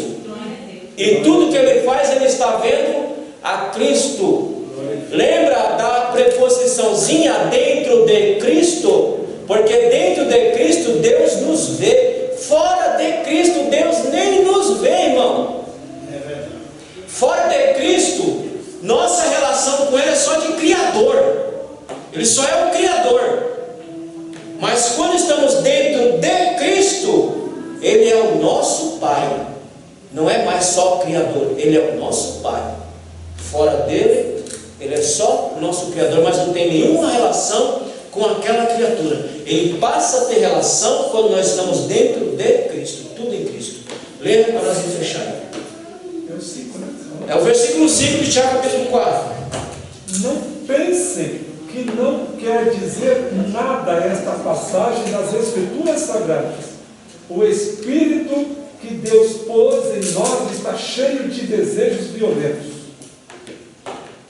E tudo que Ele faz, Ele está vendo a Cristo. Lembra da preposiçãozinha dentro de Cristo? Porque dentro de Cristo Deus nos vê. Fora de Cristo Deus nem nos vê, irmão. Fora de Cristo, nossa relação com Ele é só de Criador. Ele só é o Criador. Mas quando estamos dentro de Cristo, Ele é o nosso Pai. Não é mais só o Criador, Ele é o nosso Pai. Fora dele, Ele é só o nosso Criador, mas não tem nenhuma relação com aquela criatura. Ele passa a ter relação quando nós estamos dentro de Cristo, tudo em Cristo. Leia para nós fecharmos. É o versículo 5 de Tiago capítulo 4. Não pensem que não quer dizer nada esta passagem das Escrituras Sagradas. O Espírito que Deus pôs em nós está cheio de desejos violentos.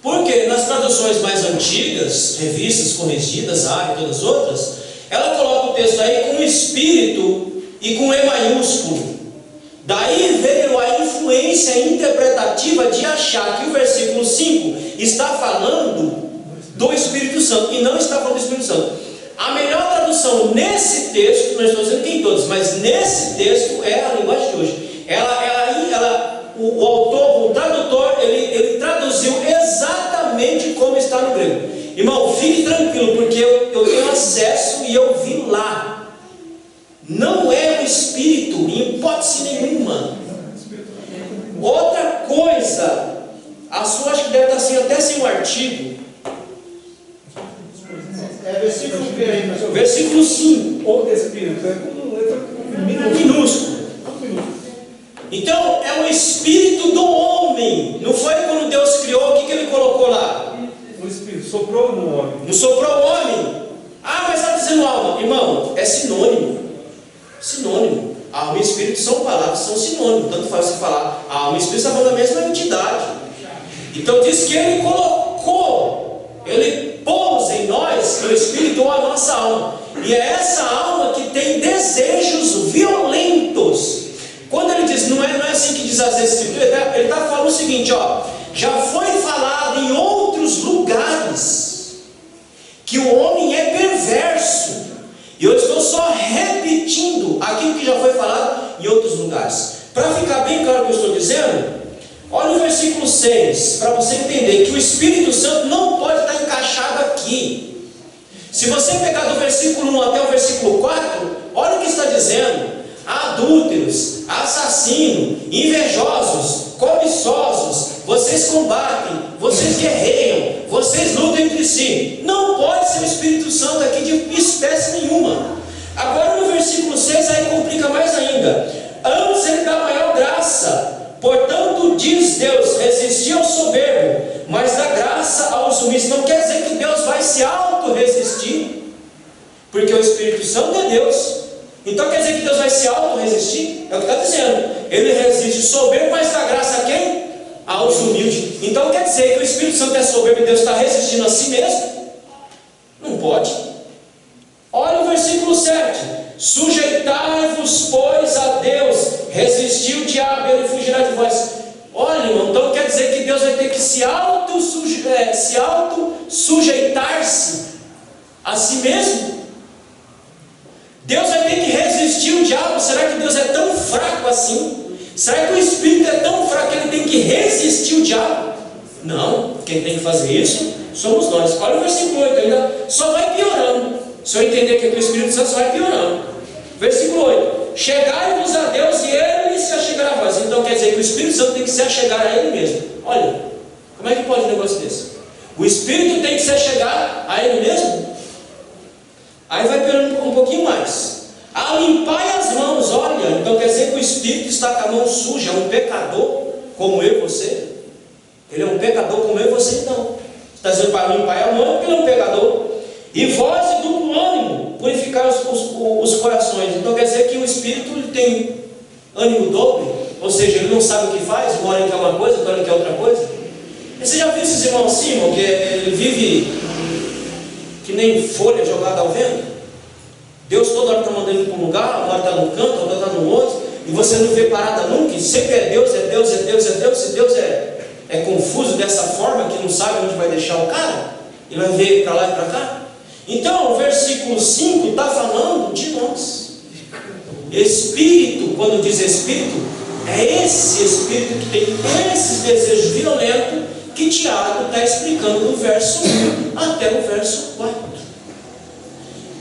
Porque nas traduções mais antigas, revistas corrigidas, e todas as outras, ela coloca o texto aí com espírito e com E maiúsculo. Daí veio a influência interpretativa de achar que o versículo 5 está falando do Espírito Santo e não está falando do Espírito Santo. A melhor tradução nesse texto, não estou dizendo que em todos, mas nesse texto é a linguagem de hoje. O autor, o tradutor, ele traduziu exatamente como está no grego. Irmão, fique tranquilo, porque eu tenho acesso e eu vi lá. Não é o Espírito, em hipótese nenhuma. coisa, a sua acho que deve estar assim, até sem um artigo. É versículo que aí, pastor? Versículo 5. Ou espírito, é como letra Minúsculo. Então, é o espírito do homem. Não foi quando Deus criou, o que ele colocou lá? O espírito soprou no homem. Não soprou o homem. Ah, mas está dizendo alma. Irmão, é sinônimo. Sinônimo. Alma e espírito são palavras, são sinônimos. Tanto faz você falar alma e espírito, está falando da mesma entidade. Então diz que ele colocou, ele pôs em nós o espírito ou a nossa alma. E é essa alma que tem desejos violentos. Quando ele diz, não é assim que diz as escrituras, ele está falando o seguinte, ó, já foi falado em outros lugares que o homem é perverso. E eu estou só repetindo aquilo que já foi falado em outros lugares. Para ficar bem claro o que eu estou dizendo, olha o versículo 6, para você entender que o Espírito Santo não pode estar encaixado aqui. Se você pegar do versículo 1 até o versículo 4, olha o que está dizendo: adúlteros, assassinos, invejosos, cobiçosos, vocês combatem, vocês guerreiam, vocês lutam entre si. Não pode ser o Espírito Santo aqui de espécie nenhuma. Agora no versículo 6 aí complica mais ainda. Antes ele dá maior graça. Portanto diz Deus, resistir ao soberbo, mas dá graça aos humildes. Não quer dizer que Deus vai se auto-resistir, porque o Espírito Santo é Deus. Então quer dizer que Deus vai se auto-resistir? É o que está dizendo. Ele resiste o soberbo, mas dá graça a quem? Aos humildes. Então quer dizer que o Espírito Santo é soberbo e Deus está resistindo a si mesmo? Não pode. Olha o versículo 7. Sujeitai-vos, pois, a Deus, resistir o diabo e ele fugirá de vós. Olha, irmão, então quer dizer que Deus vai ter que se auto-sujeitar-se a si mesmo? Deus vai ter que resistir o diabo? Será que Deus é tão fraco assim? Será que o Espírito é tão fraco que ele tem que resistir o diabo? Não, quem tem que fazer isso somos nós. Olha o versículo 8, ainda só vai piorando. Se eu entender que o Espírito Santo só vai piorando. Versículo 8: chegai-vos a Deus e Ele se achegará a vós. Então quer dizer que o Espírito Santo tem que se achegar a Ele mesmo. Olha, como é que pode um negócio desse? O Espírito tem que se achegar a Ele mesmo? Aí vai piorando um pouquinho mais. A limpai as mãos, olha, então quer dizer que o Espírito está com a mão suja, é um pecador como eu e você. Ele é um pecador como eu e você, então. Está dizendo para limpar a mão porque ele é um pecador. E vós de duplo ânimo, purificar os corações. Então quer dizer que o Espírito ele tem ânimo dobro, ou seja, ele não sabe o que faz, uma hora ele quer uma coisa, outra hora ele quer outra coisa. E você já viu esses irmãos assim, irmão, que ele vive que nem folha jogada ao vento? Deus toda hora está mandando ele para um lugar, uma hora está num canto, outra está no outro, e você não vê parada nunca, e sempre é Deus, é Deus, é Deus, é Deus. Se Deus é confuso dessa forma, que não sabe onde vai deixar o cara, ele vai ver para lá e para cá. Então, o versículo 5 está falando de nós. Espírito, quando diz Espírito, é esse Espírito que tem esses desejos violentos que Tiago está explicando do verso 1 até o verso 4.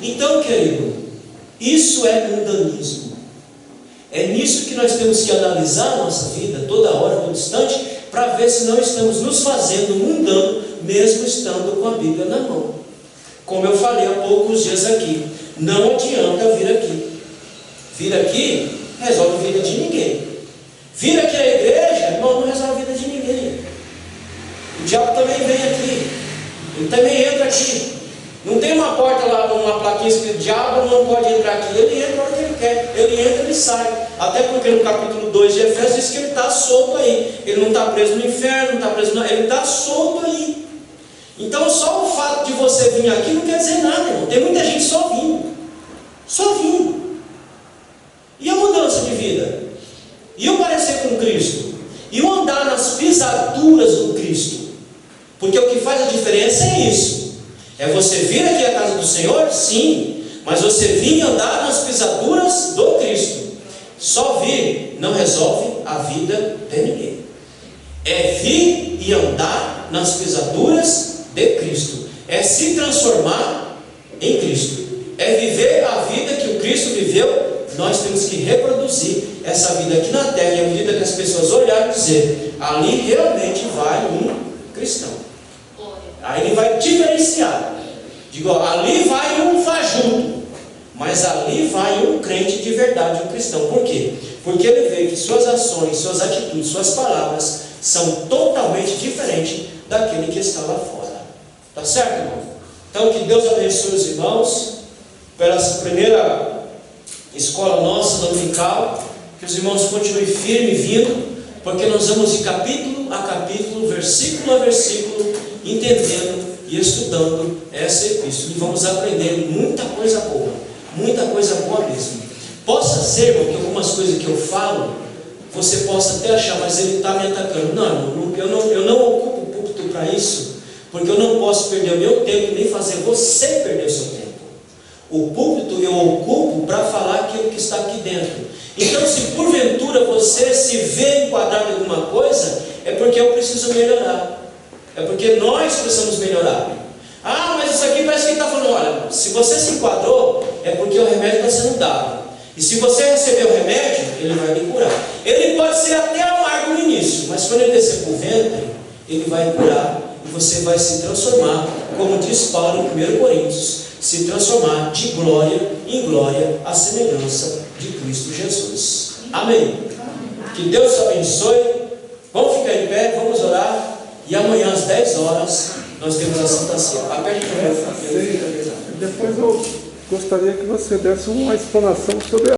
Então, querido, isso é mundanismo. É nisso que nós temos que analisar a nossa vida, toda hora, todo instante, para ver se não estamos nos fazendo mundano, mesmo estando com a Bíblia na mão. Como eu falei há poucos dias aqui, não adianta vir aqui. Vir aqui resolve a vida de ninguém. Vir aqui à igreja, irmão, não resolve a vida de ninguém. O diabo também vem aqui. Ele também entra aqui. Não tem uma porta lá, uma plaquinha escrito diabo não pode entrar aqui. Ele entra onde ele quer. Ele entra, ele sai. Até porque no capítulo 2 de Efésios diz que ele está solto aí. Ele não está preso no inferno, não está preso no... Ele está solto aí. Então só o fato de você vir aqui não quer dizer nada, irmão. Tem muita gente só vindo. Só vindo. E a mudança de vida? E o parecer com Cristo? E o andar nas pisaduras do Cristo? Porque o que faz a diferença é isso. É você vir aqui à casa do Senhor? Sim. Mas você vir andar nas pisaduras do Cristo. Só vir não resolve a vida de ninguém. É vir e andar nas pisaduras de Cristo. É se transformar em Cristo. É viver a vida que o Cristo viveu nós temos que reproduzir essa vida aqui na terra, e à medida que as pessoas olharem e dizer, ali realmente vai um cristão. Aí ele vai diferenciar. Digo, ó, ali vai um fajuto, mas ali vai um crente de verdade, um cristão. Por quê? Porque ele vê que suas ações, suas atitudes, suas palavras são totalmente diferentes daquele que está lá fora. Tá certo, irmão? Então que Deus abençoe os irmãos pela essa primeira escola nossa dominical, que os irmãos continuem firmes vindo, porque nós vamos de capítulo a capítulo, versículo a versículo, entendendo e estudando essa epístola, e vamos aprender muita coisa boa mesmo. Possa ser, irmão, que algumas coisas que eu falo, você possa até achar, mas ele está me atacando. Não, eu não ocupo o púlpito para isso, porque eu não posso perder o meu tempo, nem fazer você perder o seu tempo. O púlpito eu ocupo para falar aquilo que está aqui dentro. Então, se porventura você se vê enquadrado em alguma coisa, é porque eu preciso melhorar. É porque nós precisamos melhorar. Ah, mas isso aqui parece que ele está falando, olha, se você se enquadrou, é porque o remédio está sendo dado. E se você receber o remédio, ele vai lhe curar. Ele pode ser até amargo no início, mas quando ele descer para o ventre, ele vai curar e você vai se transformar, como diz Paulo em 1 Coríntios, se transformar de glória em glória à semelhança de Cristo Jesus. Amém. Que Deus te abençoe. Vamos ficar em pé, vamos orar. E amanhã às 10 horas nós temos a Santa Ceia. Aperte o Depois eu gostaria que você desse uma explanação sobre